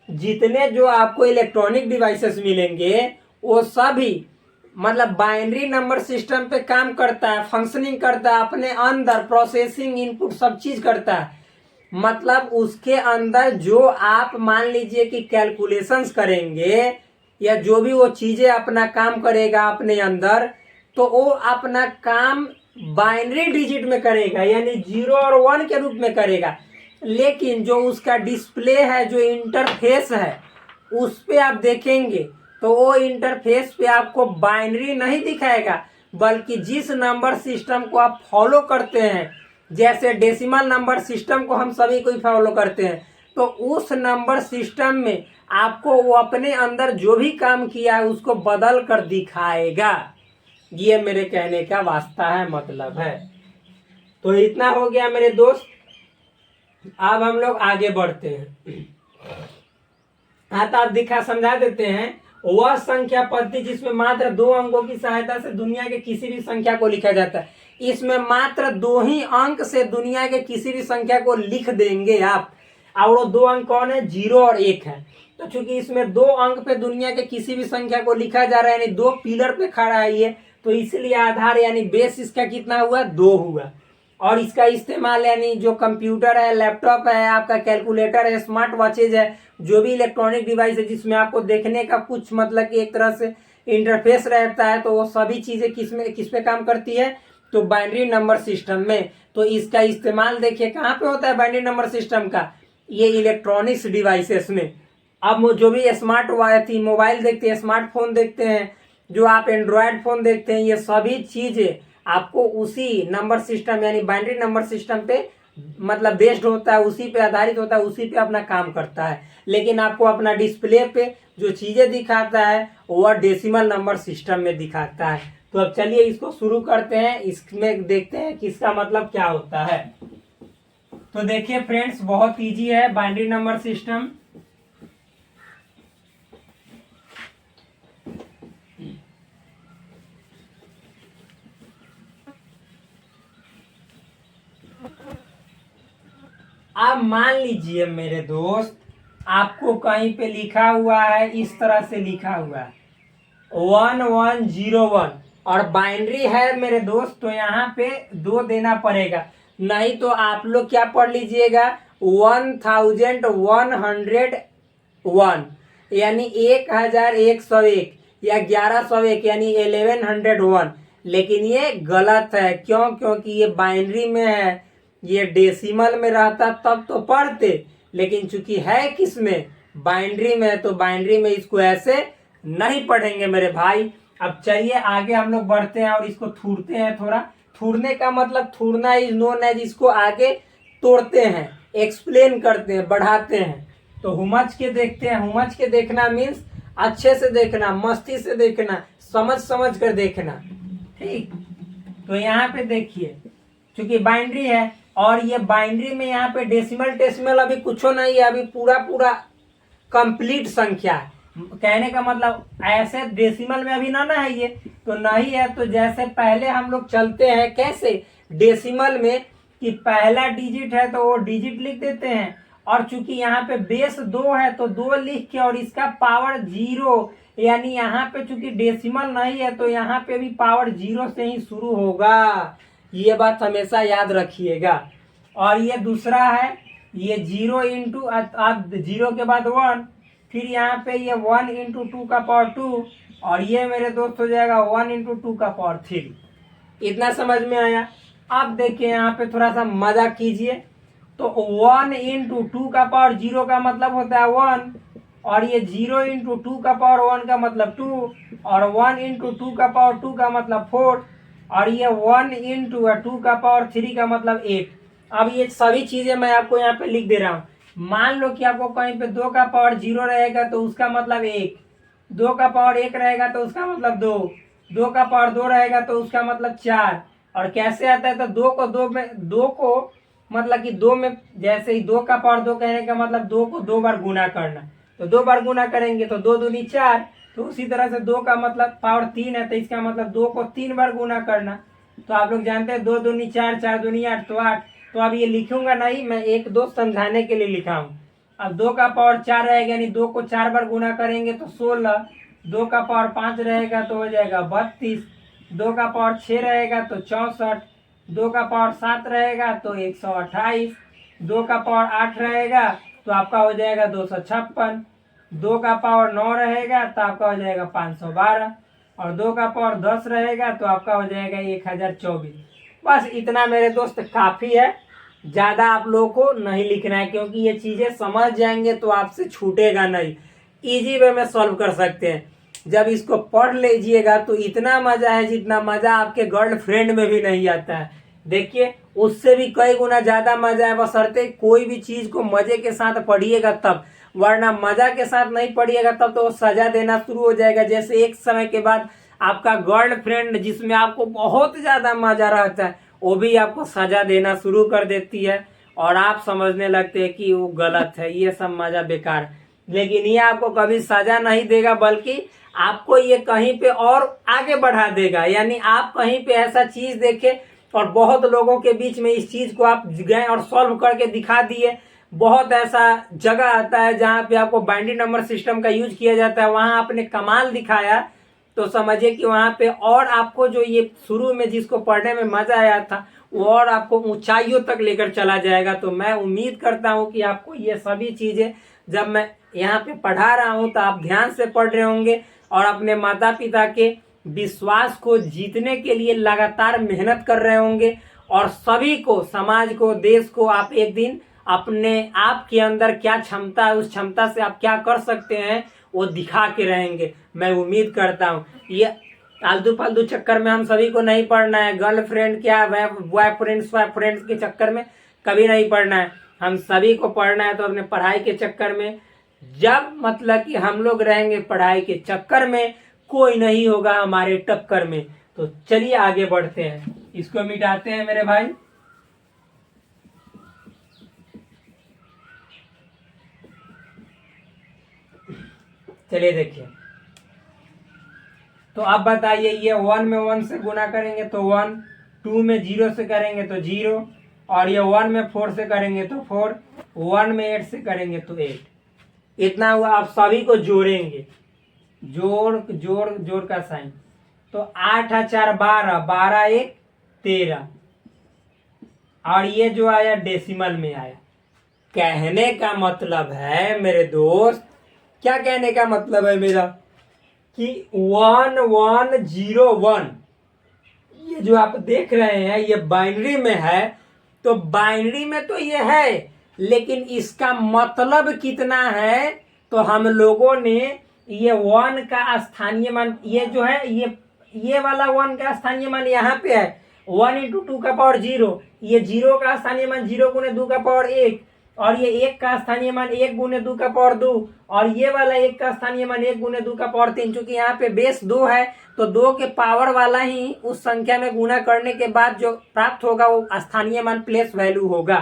जितने जो आपको इलेक्ट्रॉनिक डिवाइसेस मिलेंगे वो सभी मतलब बाइनरी नंबर सिस्टम पे काम करता है, फंक्शनिंग करता है, अपने अंदर प्रोसेसिंग इनपुट सब चीज करता है। मतलब उसके अंदर जो आप मान लीजिए कि कैलकुलेशंस करेंगे या जो भी वो चीजें अपना काम करेगा अपने अंदर, तो वो अपना काम बाइनरी डिजिट में करेगा, यानी 0 और 1 के रूप में करेगा। लेकिन जो उसका डिस्प्ले है, जो इंटरफेस है, उस पे आप देखेंगे तो वो इंटरफेस पे आपको बाइनरी नहीं दिखाएगा, बल्कि जिस नंबर सिस्टम को आप फॉलो करते हैं, जैसे डेसिमल नंबर सिस्टम को हम सभी कोई फॉलो करते हैं, तो उस नंबर सिस्टम में आपको वो अपने अंदर जो भी काम किया है उसको बदल कर दिखाएगा। ये मेरे कहने का वास्ता है, मतलब है। तो इतना हो गया मेरे दोस्त, अब हम लोग आगे बढ़ते हैं। हाँ तो आप समझा देते हैं वह संख्या पद्धति जिसमें मात्र 2 अंकों की सहायता से दुनिया के किसी भी संख्या को लिखा जाता है। इसमें मात्र 2 ही अंक से दुनिया के किसी भी संख्या को लिख देंगे आप, और वो 2 अंक कौन है? 0 और 1 है। तो चूंकि इसमें 2 अंक पे दुनिया के किसी भी संख्या को लिखा जा रहा है, यानी 2 पिलर पे खड़ा है ये, तो इसलिए आधार यानी बेस इसका कितना हुआ? 2 हुआ। और इसका इस्तेमाल यानी जो कंप्यूटर है, लैपटॉप है, आपका कैलकुलेटर है, स्मार्ट वॉचेज है, जो भी इलेक्ट्रॉनिक डिवाइस है जिसमें आपको देखने का कुछ मतलब कि एक तरह से इंटरफेस रहता है, तो वो सभी चीजें किस पे काम करती है? तो बाइनरी नंबर सिस्टम में। तो इसका इस्तेमाल देखिए कहाँ पे होता है बाइनरी नंबर सिस्टम का? ये इलेक्ट्रॉनिक्स डिवाइसेस में। अब जो भी स्मार्ट मोबाइल देखते हैं, स्मार्टफोन देखते हैं, जो आप एंड्रॉयड फोन देखते हैं, ये सभी चीजें आपको उसी नंबर सिस्टम यानी बाइनरी नंबर सिस्टम पे मतलब बेस्ड होता है, उसी पे आधारित होता है, उसी पे अपना काम करता है। लेकिन आपको अपना डिस्प्ले पे जो चीजें दिखाता है वह डेसिमल नंबर सिस्टम में दिखाता है। तो अब चलिए इसको शुरू करते हैं, इसमें देखते हैं कि इसका मतलब क्या होता है। तो देखिए फ्रेंड्स, बहुत इजी है बाइनरी नंबर सिस्टम। आप मान लीजिए मेरे दोस्त, आपको कहीं पे लिखा हुआ है, इस तरह से लिखा हुआ है 1101 और बाइनरी है मेरे दोस्त, तो यहाँ पे 2 देना पड़ेगा। नहीं तो आप लोग क्या पढ़ लीजिएगा 1101 यानी 1101 या 1101 यानी 1101। लेकिन ये गलत है। क्यों? क्योंकि ये बाइनरी में है, ये डेसिमल में रहता तब तो पढ़ते, लेकिन चूंकि है किस में? बाइनरी में, तो बाइनरी में इसको ऐसे नहीं पढ़ेंगे मेरे भाई। अब चलिए आगे हम लोग बढ़ते हैं और इसको थूरते हैं थोड़ा। थूरने का मतलब थूरना इज नोन एज, इसको आगे तोड़ते हैं, एक्सप्लेन करते हैं, बढ़ाते हैं। तो हुमच के देखते हैं। हुमच के देखना मीन्स अच्छे से देखना, मस्ती से देखना, समझ कर देखना, ठीक। तो यहाँ पे देखिए, चूंकि बाइनरी है और ये बाइनरी में यहाँ पे डेसिमल अभी कुछ नहीं है, अभी पूरा कंप्लीट संख्या है। कहने का मतलब ऐसे डेसिमल में अभी ना है ये, तो नहीं है। तो जैसे पहले हम लोग चलते हैं कैसे डेसिमल में कि पहला डिजिट है तो वो डिजिट लिख देते हैं, और चूंकि यहाँ पे बेस 2 है तो 2 लिख के और इसका पावर 0, यानी यहाँ पे चूंकि डेसिमल नहीं है तो यहाँ पे भी पावर 0 से ही शुरू होगा। ये बात हमेशा याद रखिएगा। और ये दूसरा है, ये 0 इंटू, आप 0 के बाद 1, फिर यहाँ पे ये 1 इंटू 2 का पावर 2, और ये मेरे दोस्त हो जाएगा 1 इंटू 2 का पावर 3। इतना समझ में आया? अब देखिए यहाँ पे थोड़ा सा मजा कीजिए। तो 1 इंटू 2 का पावर 0 का मतलब होता है 1, और ये 0 इंटू 2 का पावर 1 का मतलब 2, और 1 इंटू 2 का पावर 2 का मतलब 4, और ये 1 इंटू 2 का पावर 3 का मतलब 8। अब ये सभी चीजें मैं आपको यहाँ पे लिख दे रहा हूँ। मान लो कि आपको कहीं पे 2 का पावर 0 रहेगा तो उसका मतलब 1, 2 का पावर 1 रहेगा तो उसका मतलब 2, 2 का पावर 2 रहेगा तो उसका मतलब 4। और कैसे आता है? तो 2 को 2 में, 2 को मतलब कि 2 में, जैसे ही 2 का पावर 2 कहने का मतलब 2 को 2 बार गुना करना, तो 2 बार गुना करेंगे तो 2 दूनी 4। तो उसी तरह से 2 का मतलब पावर 3 है तो इसका मतलब 2 को 3 बार गुना करना। तो आप लोग जानते हैं 2 दूनी 4, 4 दूनी 8, तो 8। तो अब ये लिखूंगा नहीं, मैं एक दो समझाने के लिए लिखा हूँ। अब 2 का पावर 4 रहेगा यानी 2 को 4 बार गुना करेंगे तो 16, 2 का पावर 5 रहेगा तो हो जाएगा 32, 2 का पावर 6 रहेगा तो 64, 2 का पावर 7 रहेगा तो 128, 2 का पावर 8 रहेगा तो आपका हो जाएगा 256, 2 का पावर 9 रहेगा तो आपका हो जाएगा 512, और 2 का पावर 10 रहेगा तो आपका हो जाएगा 1024। बस इतना मेरे दोस्त काफी है, ज्यादा आप लोगों को नहीं लिखना है, क्योंकि ये चीजें समझ जाएंगे तो आपसे छूटेगा नहीं। इजी वे में सॉल्व कर सकते हैं। जब इसको पढ़ लीजिएगा तो इतना मजा है जितना मजा आपके गर्लफ्रेंड में भी नहीं आता है। देखिए उससे भी कई गुना ज्यादा मजा है, बशर्ते कोई भी चीज को मजे के साथ पढ़िएगा तब, वरना मजा के साथ नहीं पढ़िएगा तब तो वो सजा देना शुरू हो जाएगा। जैसे एक समय के बाद आपका गर्लफ्रेंड जिसमें आपको बहुत ज्यादा मजा रहता है वो भी आपको सजा देना शुरू कर देती है, और आप समझने लगते हैं कि वो गलत है, ये सब मजा बेकार। लेकिन ये आपको कभी सजा नहीं देगा, बल्कि आपको ये कहीं पे और आगे बढ़ा देगा। यानी आप कहीं पे ऐसा चीज देखे और बहुत लोगों के बीच में इस चीज को आप गए और सॉल्व करके दिखा दिए। बहुत ऐसा जगह आता है जहाँ पे आपको बाइनरी नंबर सिस्टम का यूज किया जाता है, वहां आपने कमाल दिखाया, तो समझिए कि वहां पे और आपको जो ये शुरू में जिसको पढ़ने में मजा आया था वो और आपको ऊंचाइयों तक लेकर चला जाएगा। तो मैं उम्मीद करता हूँ कि आपको ये सभी चीजें जब मैं यहाँ पे पढ़ा रहा हूँ तो आप ध्यान से पढ़ रहे होंगे और अपने माता पिता के विश्वास को जीतने के लिए लगातार मेहनत कर रहे होंगे, और सभी को, समाज को, देश को आप एक दिन अपने आप के अंदर क्या क्षमता है, उस क्षमता से आप क्या कर सकते हैं वो दिखा के रहेंगे। मैं उम्मीद करता हूँ ये आलतू फालतू चक्कर में हम सभी को नहीं पढ़ना है। गर्लफ्रेंड क्या, बॉयफ्रेंड्स के चक्कर में कभी नहीं पढ़ना है। हम सभी को पढ़ना है तो अपने पढ़ाई के चक्कर में, जब मतलब कि हम लोग रहेंगे पढ़ाई के चक्कर में, कोई नहीं होगा हमारे टक्कर में। तो चलिए आगे बढ़ते हैं, इसको मिटाते हैं मेरे भाई। चलिए देखिए, तो अब बताइए, ये 1 में 1 से गुना करेंगे तो 1, 2 में 0 से करेंगे तो 0, और ये 1 में 4 से करेंगे तो 4, 1 में 8 से करेंगे तो 8। इतना हुआ। आप सभी को जोड़ेंगे, जोड़ जोड़ जोड़ का साइन, तो 8 4 12, 12 1 13, और ये जो आया डेसिमल में आया। कहने का मतलब है मेरे दोस्त, क्या कहने का मतलब है मेरा, कि 1 1 0 1, ये जो आप देख रहे हैं ये बाइनरी में है। तो बाइनरी में तो ये है, लेकिन इसका मतलब कितना है, तो हम लोगों ने ये 1 का स्थानीय मान, ये जो है ये वाला 1 का स्थानीय मान यहाँ पे है 1 इंटू 2 का पावर 0, ये 0 का स्थानीय मान 0 गुने 2 का पावर 1, और ये 1 का स्थानीय मान 1 गुने 2 का पावर 2, और ये वाला 1 का स्थानीय मान 1 गुने 2 का पावर 3। चूंकि यहाँ पे बेस 2 है तो 2 के पावर वाला ही उस संख्या में गुना करने के बाद जो प्राप्त होगा वो स्थानीय मान प्लेस वैल्यू होगा।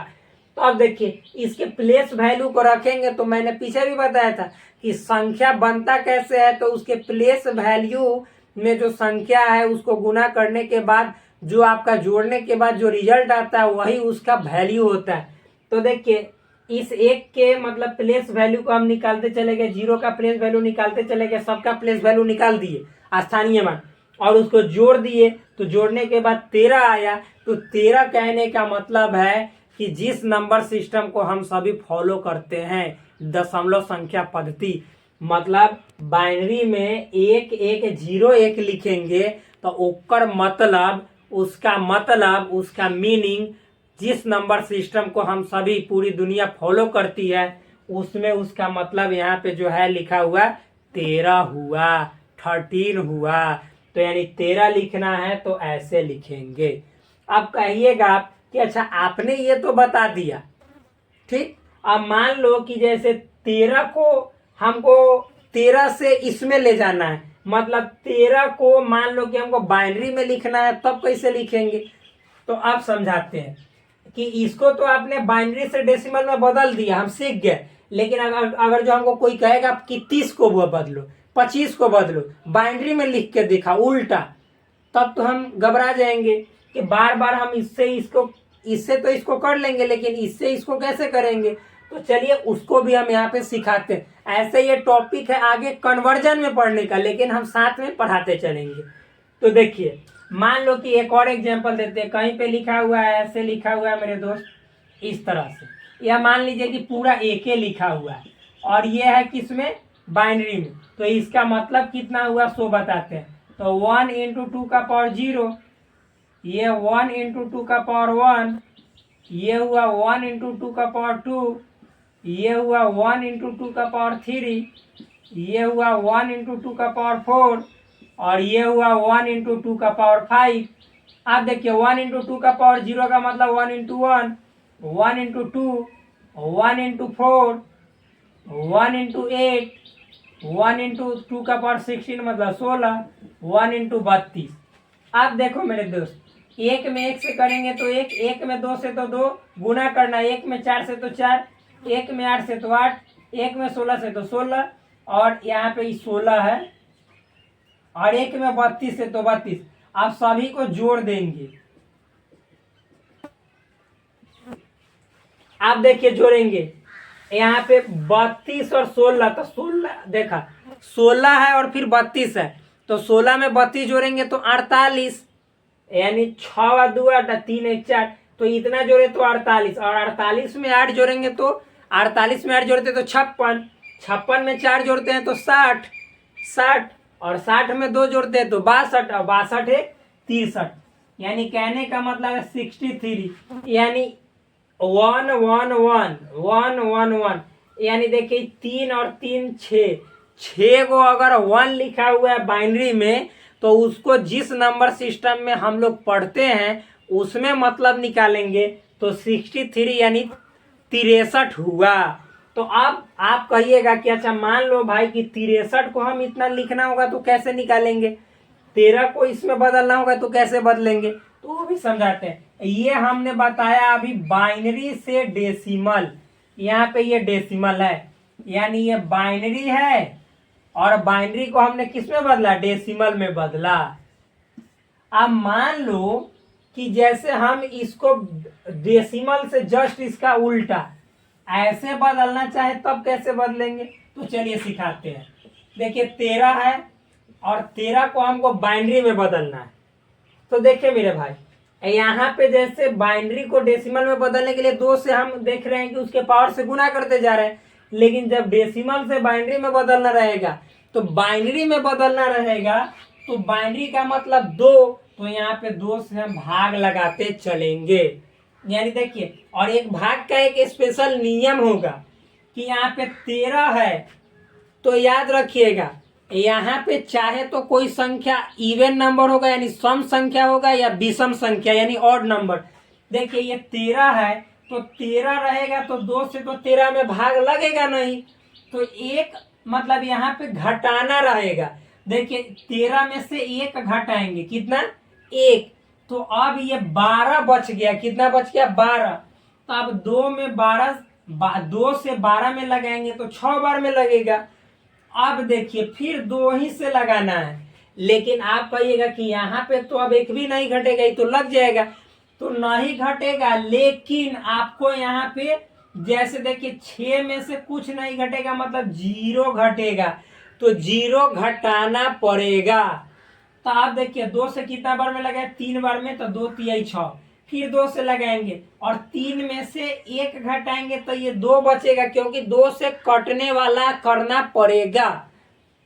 तो अब देखिए, इसके प्लेस वैल्यू को रखेंगे तो मैंने पीछे भी बताया था कि संख्या बनता कैसे है, तो उसके प्लेस वैल्यू में जो संख्या है उसको गुना करने के बाद जो आपका जोड़ने के बाद जो रिजल्ट आता है वही उसका वैल्यू होता है। तो देखिए, इस एक के मतलब प्लेस वैल्यू को हम निकालते चले गए, 0 का प्लेस वैल्यू निकालते चले गए, सबका प्लेस वैल्यू निकाल दिए स्थानीय मान, और उसको जोड़ दिए, तो जोड़ने के बाद 13 आया। तो 13 कहने का मतलब है कि जिस नंबर सिस्टम को हम सभी फॉलो करते हैं, दशमलव संख्या पद्धति, मतलब बाइनरी में 1 1 0 1 लिखेंगे तो ओकर मतलब, उसका मीनिंग, जिस नंबर सिस्टम को हम सभी पूरी दुनिया फॉलो करती है उसमें उसका मतलब यहाँ पे जो है लिखा हुआ 13 हुआ, 13 हुआ। तो यानी 13 लिखना है तो ऐसे लिखेंगे। अब कहिएगा कि अच्छा आपने ये तो बता दिया, ठीक, अब मान लो कि जैसे 13 को हमको 13 से इसमें ले जाना है, मतलब 13 को मान लो कि हमको बाइनरी में लिखना है, तब कैसे लिखेंगे। तो आप समझाते हैं कि इसको तो आपने बाइनरी से डेसिमल में बदल दिया, हम सीख गए, लेकिन अगर जो हमको कोई कहेगा कि 30 को वो बदलो, 25 को बदलो, बाइनरी में लिख के दिखा उल्टा, तब तो हम घबरा जाएंगे कि बार बार हम इससे तो इसको कर लेंगे, लेकिन इससे इसको कैसे करेंगे। तो चलिए उसको भी हम यहाँ पे सिखाते हैं। ऐसे ये टॉपिक है आगे कन्वर्जन में पढ़ने का, लेकिन हम साथ में पढ़ाते चलेंगे। तो देखिए, मान लो कि एक और एग्जांपल देते हैं, कहीं पे लिखा हुआ है, ऐसे लिखा हुआ है मेरे दोस्त, इस तरह से, या मान लीजिए कि पूरा एक लिखा हुआ है और ये है किसमें, बाइनरी में, तो इसका मतलब कितना हुआ सो बताते हैं। तो 1 इंटू 2 का पावर 0, ये 1 इंटू 2 का पावर 1, ये हुआ 1 इंटू 2 का पावर 2, ये हुआ 1 इंटू 2 का पावर 3, ये हुआ 1 इंटू 2 का पावर 4, और ये हुआ 1 इंटू 2 का पावर 5। आप देखिए 1 इंटू 2 का पावर 0 का मतलब 1 into 1, 1 into 2, 1 into 4, 1 into 8, 1 into 2 का पावर 16 मतलब 16, 1 इंटू 32। आप देखो मेरे दोस्त, एक में 1 से करेंगे तो 1 में 2 से तो 2, गुना करना, 1 में 4 से तो 4, 1 में 8 से तो 8, एक में 16 से तो 16, और यहाँ पे 16 है, और एक में 32 से तो 32। आप सभी को जोड़ देंगे, आप देखिए जोड़ेंगे यहाँ पे 32 और 16, तो 16 देखा 16 है और फिर 32 है, तो 16 में 32 जोड़ेंगे तो 48, यानी 6 2 8 3 1 4, तो इतना जोड़े तो 48, और 48 में 8 जोड़ेंगे तो 48 में 8 जोड़ते तो 56, 56 में 4 जोड़ते हैं तो 60, 60, और 60 में 2 जोड़ते हैं तो 62, और 62 है 63, यानी कहने का मतलब है 63, यानी 1 1 1 1 1 1, यानी देखिए 3 और 3 6, 6 को अगर 1 लिखा हुआ है बाइनरी में, तो उसको जिस नंबर सिस्टम में हम लोग पढ़ते हैं उसमें मतलब निकालेंगे तो 63 यानी 63 हुआ। तो अब आप कहिएगा कि अच्छा मान लो भाई कि 63 को हम इतना लिखना होगा तो कैसे निकालेंगे, 13 को इसमें बदलना होगा तो कैसे बदलेंगे, तो वो भी समझाते हैं। ये हमने बताया अभी बाइनरी से डेसिमल, यहाँ पे ये डेसिमल है, यानी ये बाइनरी है और बाइनरी को हमने किस में बदला, डेसिमल में बदला। अब मान लो कि जैसे हम इसको डेसिमल से जस्ट इसका उल्टा ऐसे बदलना चाहे तब कैसे बदलेंगे, तो चलिए सिखाते हैं। देखिए 13 है और 13 को हमको बाइनरी में बदलना है, तो देखिए मेरे भाई यहाँ पे जैसे बाइनरी को डेसिमल में बदलने के लिए 2 से हम देख रहे हैं कि उसके पावर से गुना करते जा रहे हैं, लेकिन जब डेसिमल से बाइनरी में बदलना रहेगा तो बाइनरी में बदलना रहेगा, तो बाइनरी का मतलब 2, तो यहाँ पे 2 से हम भाग लगाते चलेंगे। यानी देखिए, और एक भाग का एक स्पेशल नियम होगा कि यहाँ पे 13 है तो याद रखिएगा यहाँ पे चाहे तो कोई संख्या इवन नंबर होगा यानी सम संख्या होगा, या विषम संख्या यानी ऑड नंबर। देखिए ये 13 है तो 13 रहेगा तो 2 से तो 13 में भाग लगेगा नहीं, तो एक मतलब यहाँ पे घटाना रहेगा। देखिए 13 में से 1 घटाएंगे, कितना 1, तो अब ये 12 बच गया, कितना बच गया 12, तो अब 2 में 12, 2 से 12 में लगाएंगे तो 6 बार में लगेगा। अब देखिए फिर 2 ही से लगाना है, लेकिन आप कहिएगा कि यहाँ पे तो अब एक भी नहीं घटेगा, ये तो लग जाएगा, तो नहीं घटेगा, लेकिन आपको यहाँ पे जैसे देखिए 6 में से कुछ नहीं घटेगा मतलब 0 घटेगा, तो 0 घटाना पड़ेगा। तो आप देखिए 2 से कितना बार में लगाए, 3 बार में, तो 2 3 6, फिर 2 से लगाएंगे और 3 में से 1 घटाएंगे तो ये 2 बचेगा, क्योंकि 2 से कटने वाला करना पड़ेगा,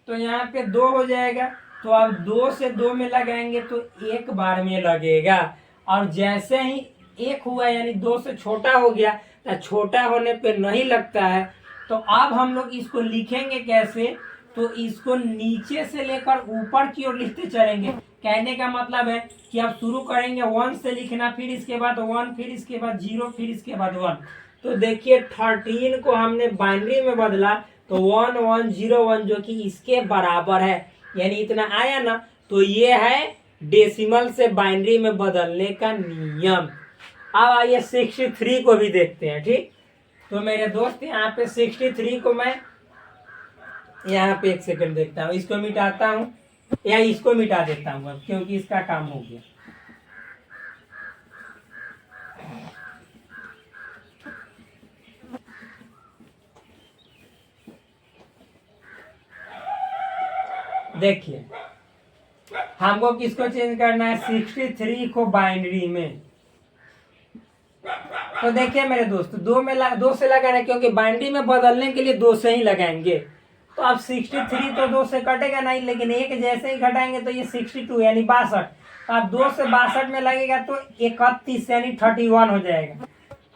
तो यहाँ पे 2 हो जाएगा। तो अब 2 से 2 में लगाएंगे तो 1 बार में लगेगा, और जैसे ही 1 हुआ यानी 2 से छोटा हो गया, तो छोटा होने पे नहीं लगता है। तो अब हम लोग इसको लिखेंगे कैसे, तो इसको नीचे से लेकर ऊपर की ओर लिखते चलेंगे। कहने का मतलब है कि अब शुरू करेंगे 1 से लिखना, फिर इसके बाद 1, फिर इसके बाद 0, फिर इसके बाद 1। तो देखिए 13 को हमने बाइनरी में बदला तो 1 1 0 1 जो कि इसके बराबर है, यानी इतना आया ना, तो ये है डेसिमल से बाइनरी में बदलने का नियम। अब आइए 63 को भी देखते हैं, ठीक। तो मेरे दोस्त यहाँ पे 63 को मैं यहाँ पे 1 सेकंड देखता हूँ, इसको मिटाता हूँ या इसको मिटा देता हूँ अब, क्योंकि इसका काम हो गया। देखिए हमको किसको चेंज करना है, 63 को बाइनरी में। तो देखिए मेरे दोस्त 2 से लगाना है, क्योंकि बाइनरी में बदलने के लिए 2 से ही लगाएंगे। तो अब 63 तो 2 से कटेगा नहीं, लेकिन 1 जैसे ही घटाएंगे तो ये 62 यानी 62। तो अब 2 से 62 में लगेगा तो 31 यानी 31 हो जाएगा।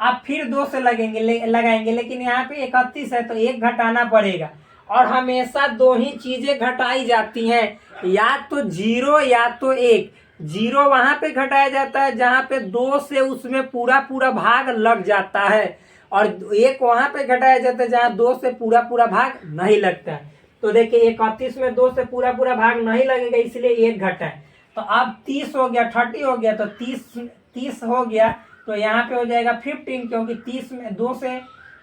अब फिर 2 से लगाएंगे, लेकिन यहाँ पे 31 है तो 1 घटाना पड़ेगा, और हमेशा 2 ही चीजें घटाई जाती हैं, या तो 0 या तो 1। 0 वहां पे घटाया जाता है जहां पे 2 से उसमें पूरा पूरा भाग लग जाता है, और 1 वहां पे घटाया जाता है जहां 2 से पूरा पूरा भाग नहीं लगता है। तो देखिए 31 में 2 से पूरा पूरा भाग नहीं लगेगा, इसलिए 1 घटा है। तो अब 30 हो गया, 30 हो गया, तो 30 हो गया, तो यहाँ पे हो जाएगा 15, क्योंकि 30 में 2 से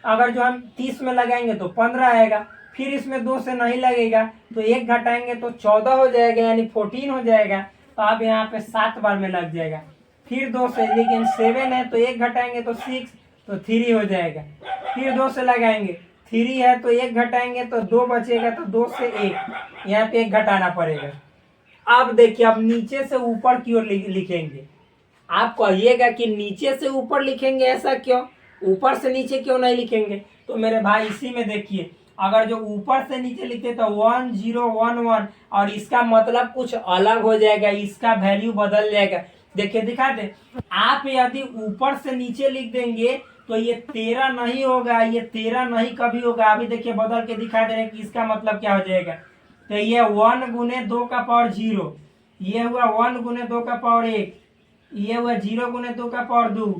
अगर जो हम 30 में लगाएंगे तो 15 आएगा, फिर इसमें 2 से नहीं लगेगा तो 1 घटाएंगे तो 14 हो जाएगा, यानी 14 हो जाएगा। तो अब यहाँ पे 7 बार में लग जाएगा। फिर 2 से, लेकिन 7 है तो 1 घटाएंगे तो 6, तो 3 हो जाएगा। फिर 2 से लगाएंगे, 3 है तो 1 घटाएंगे तो 2 बचेगा, तो 2 से 1, यहाँ पे 1 घटाना पड़ेगा। अब देखिए, अब नीचे से ऊपर की ओर लिखेंगे। आप कहिएगा कि नीचे से ऊपर लिखेंगे, ऐसा क्यों, ऊपर से नीचे क्यों नहीं लिखेंगे? तो मेरे भाई इसी में देखिए, अगर जो ऊपर से नीचे लिखते तो 1011 और इसका मतलब कुछ अलग हो जाएगा, इसका वैल्यू बदल जाएगा। देखिए दिखा दे, आप यदि ऊपर से नीचे लिख देंगे तो ये 13 नहीं होगा, ये 13 नहीं कभी होगा। अभी देखिए बदल के दिखा दे रहे हैं कि इसका मतलब क्या हो जाएगा। तो ये 1 गुने 2 का पावर 0, ये हुआ 1 गुने 2 का पावर 1, ये हुआ 0 गुने 2 का पावर 2,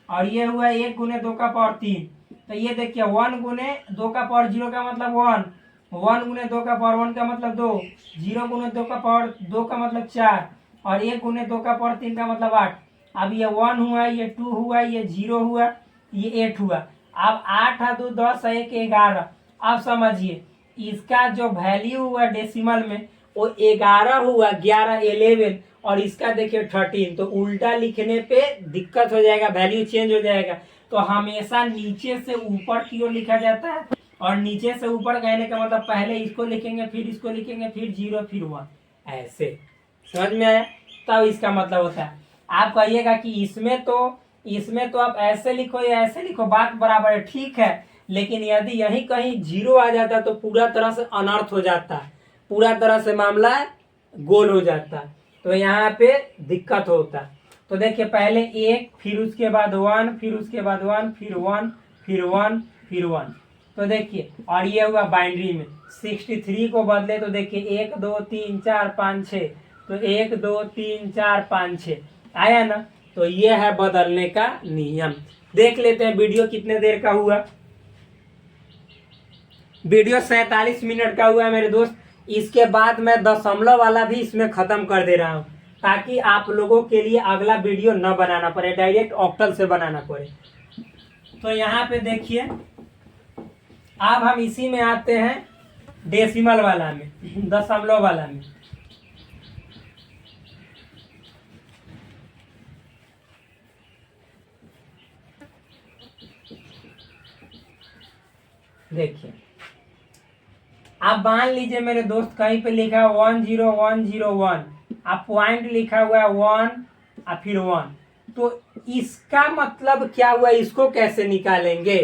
और ये हुआ 1 गुने 2 का पावर 3। तो ये देखिए 1 गुने 2 का पावर 0 का मतलब 1, 1 गुने 2 का पावर 1 का मतलब 2, 0 गुने 2 का पावर 2 का मतलब 4, और 1 गुने 2 का पावर 3 का मतलब 8। अब ये 1 हुआ, ये 2 हुआ, ये 0 हुआ, ये 8 हुआ। अब 8 है 2 10 है 1 11। अब समझिए इसका जो वैल्यू हुआ डेसिमल में वो 11 हुआ, 11 11, और इसका देखिए 13। तो उल्टा लिखने पे दिक्कत हो जाएगा, वैल्यू चेंज हो जाएगा। तो हमेशा नीचे से ऊपर की ओर लिखा जाता है, और नीचे से ऊपर कहने का मतलब पहले इसको लिखेंगे, फिर इसको लिखेंगे, फिर 0 फिर 1, ऐसे। समझ में आया? तब इसका मतलब होता है। आप कहिएगा कि इसमें तो आप ऐसे लिखो या ऐसे लिखो, बात बराबर है, ठीक है। लेकिन यदि यही कहीं 0 आ जाता तो पूरा तरह से अनर्थ हो जाता है, पूरा तरह से मामला गोल हो जाता, तो यहाँ पे दिक्कत होता। तो देखिए पहले 1, फिर उसके बाद 1, फिर उसके बाद 1, फिर 1, फिर 1, फिर 1। तो देखिए, और ये हुआ बाइनरी में 63 को बदले तो देखिए 1 2 3 4 5 6, तो 1 2 3 4 5 6 आया ना। तो ये है बदलने का नियम। देख लेते हैं वीडियो कितने देर का हुआ। वीडियो 47 मिनट का हुआ है मेरे दोस्त। इसके बाद मैं दशमलव वाला भी इसमें खत्म कर दे रहा हूँ, ताकि आप लोगों के लिए अगला वीडियो न बनाना पड़े, डायरेक्ट ऑक्टल से बनाना पड़े। तो यहाँ पे देखिए, अब हम इसी में आते हैं डेसिमल वाला में, दशमलव वाला में। देखिए, आप मान लीजिए मेरे दोस्त कहीं पे लिखा 10101, आप पॉइंट लिखा हुआ है 1 और फिर 1, तो इसका मतलब क्या हुआ, इसको कैसे निकालेंगे?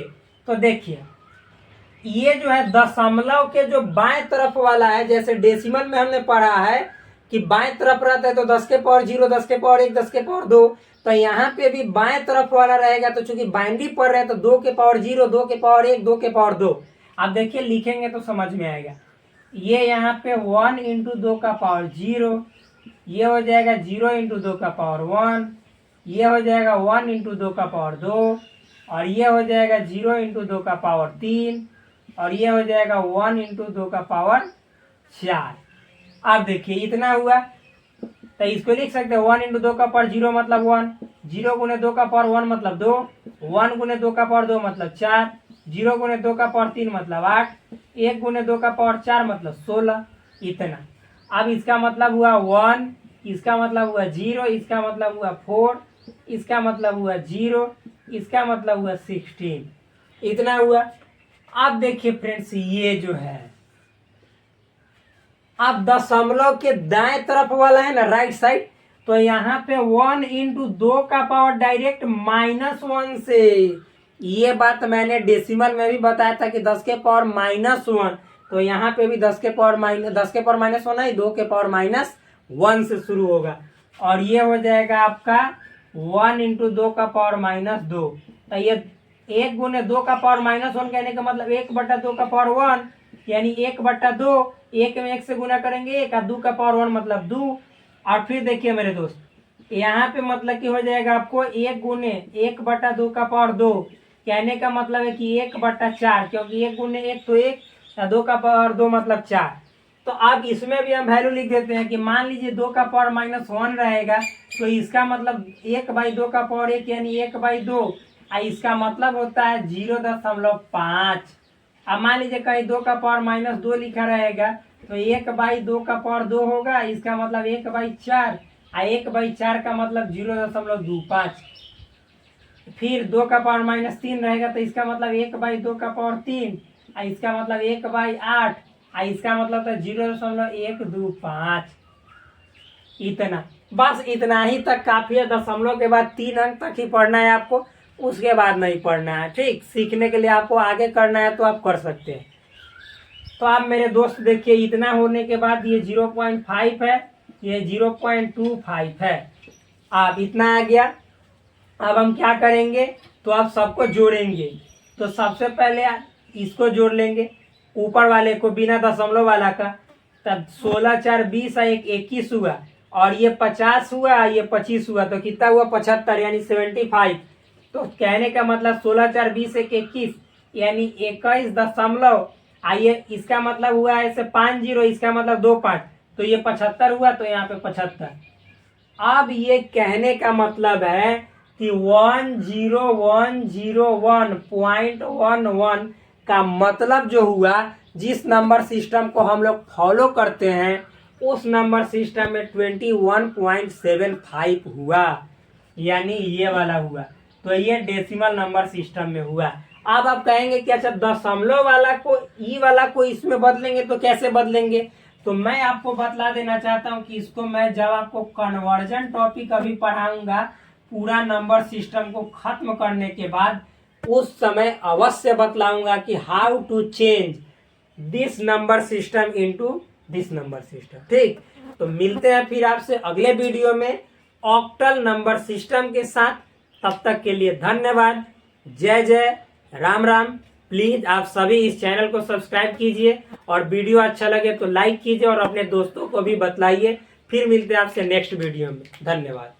तो देखिए, ये जो है दशमलव के जो बाएं तरफ वाला है, जैसे डेसिमल में हमने पढ़ा है कि बाएं तरफ रहता है तो 10 के पावर 0, 10 के पावर 1, 10 के पावर 2, तो यहाँ पे भी बाएं तरफ वाला रहेगा। तो चूंकि बाइनरी पढ़ रहे हैं तो 2 के पावर 0, 2 के पावर 1, 2 के पावर 2। आप देखिए लिखेंगे तो समझ में आएगा। ये यहाँ पे 1 इंटू 2 का पावर 0, ये हो जाएगा 0 इंटू 2 का पावर 1, ये हो जाएगा 1 इंटू 2 का पावर 2, और ये हो जाएगा 0 इंटू 2 का पावर 3, और ये हो जाएगा 1 इंटू 2 का पावर 4। अब देखिए इतना हुआ, तो इसको लिख सकते हैं 1 इंटू 2 का पावर 0 मतलब 1, 0 गुने 2 का पावर 1 मतलब 2, 1 गुने 2 का पावर 2 मतलब 4, 0 गुने 2 का पावर 3 मतलब 8, 1 गुने 2 का पावर 4 मतलब 16। इतना। अब इसका मतलब हुआ 1, इसका मतलब हुआ 0, इसका मतलब हुआ 4, इसका मतलब हुआ 0, इसका मतलब हुआ 16। इतना हुआ। अब देखिए फ्रेंड्स, ये जो है अब दशमलव के दाएं तरफ वाला है ना, राइट साइड, तो यहाँ पे 1 इंटू 2 का पावर डायरेक्ट -1 से, ये बात मैंने डेसिमल में भी बताया था कि 10 के पावर -1, तो यहाँ पे भी 10 के पावर -1 है, 2 के पावर -1 से शुरू होगा, और ये हो जाएगा आपका 1 इंटू 2 का पावर -2। तो ये 1 गुने 2 का पावर -1 कहने का मतलब 1/2 का पावर 1, यानी 1/2, 1 में 1 से गुना करेंगे 1, और 2 का पावर 1 मतलब 2। और फिर देखिए मेरे दोस्त, यहाँ पे मतलब कि हो जाएगा आपको 1 गुने 1/2 का पावर 2, कहने का मतलब है कि 1/4, क्योंकि 1 गुने 1 तो 1, 2 का पावर 2 मतलब 4। तो अब इसमें भी हम वैल्यू लिख देते हैं कि मान लीजिए 2 का पावर -1 रहेगा, तो इसका मतलब 1/2 का पावर 1 यानी 1/2, इसका मतलब होता है 0.5। अब मान लीजिए कहीं 2 का पावर -2 लिखा रहेगा तो 1/2 का पावर 2 होगा, इसका मतलब 1/4, 1/4 का मतलब 0.25। फिर 2 का पावर -3 रहेगा तो इसका मतलब 1/2 का पावर 3, इसका मतलब 1/8, इसका मतलब तो 0.125। इतना, बस इतना ही तक काफी है। दशमलव के बाद 3 अंक तक ही पढ़ना है आपको, उसके बाद नहीं पढ़ना है। ठीक, सीखने के लिए आपको आगे करना है तो आप कर सकते हैं। तो आप मेरे दोस्त देखिए, इतना होने के बाद ये 0.5 है, ये 0.25 है। अब इतना आ गया। अब हम क्या करेंगे, तो आप सबको जोड़ेंगे। तो सबसे पहले इसको जोड़ लेंगे, ऊपर वाले को बिना दशमलव वाला का। तब 16 4 20 एक 21 हुआ, और ये 50 हुआ, ये 25 हुआ, तो कितना हुआ 75, यानी 75। तो कहने का मतलब 16 4 20 एक 21, यानी 21 आइए, इसका मतलब हुआ ऐसे 50, इसका मतलब 25, तो ये 75 हुआ, तो यहाँ पे 75। अब ये कहने का मतलब है कि 10101.11 का मतलब जो हुआ, जिस नंबर सिस्टम को हम लोग फॉलो करते हैं उस नंबर सिस्टम में 21.75 हुआ, यानी ये वाला हुआ। तो ये डेसिमल नंबर सिस्टम में हुआ। अब आप कहेंगे कि अच्छा दशमलव वाला को ई वाला को इसमें बदलेंगे तो कैसे बदलेंगे, तो मैं आपको बतला देना चाहता हूं कि इसको मैं जब आपको कन्वर्जन टॉपिक अभी पढ़ाऊंगा पूरा नंबर सिस्टम को खत्म करने के बाद, उस समय अवश्य बतलाऊंगा कि how to change this number system into this number system. ठीक, तो मिलते हैं फिर आपसे अगले वीडियो में ऑक्टल नंबर सिस्टम के साथ। तब तक के लिए धन्यवाद। जय जय राम राम। प्लीज आप सभी इस चैनल को सब्सक्राइब कीजिए, और वीडियो अच्छा लगे तो लाइक कीजिए और अपने दोस्तों को भी बतलाइए। फिर मिलते हैं आपसे नेक्स्ट वीडियो में। धन्यवाद।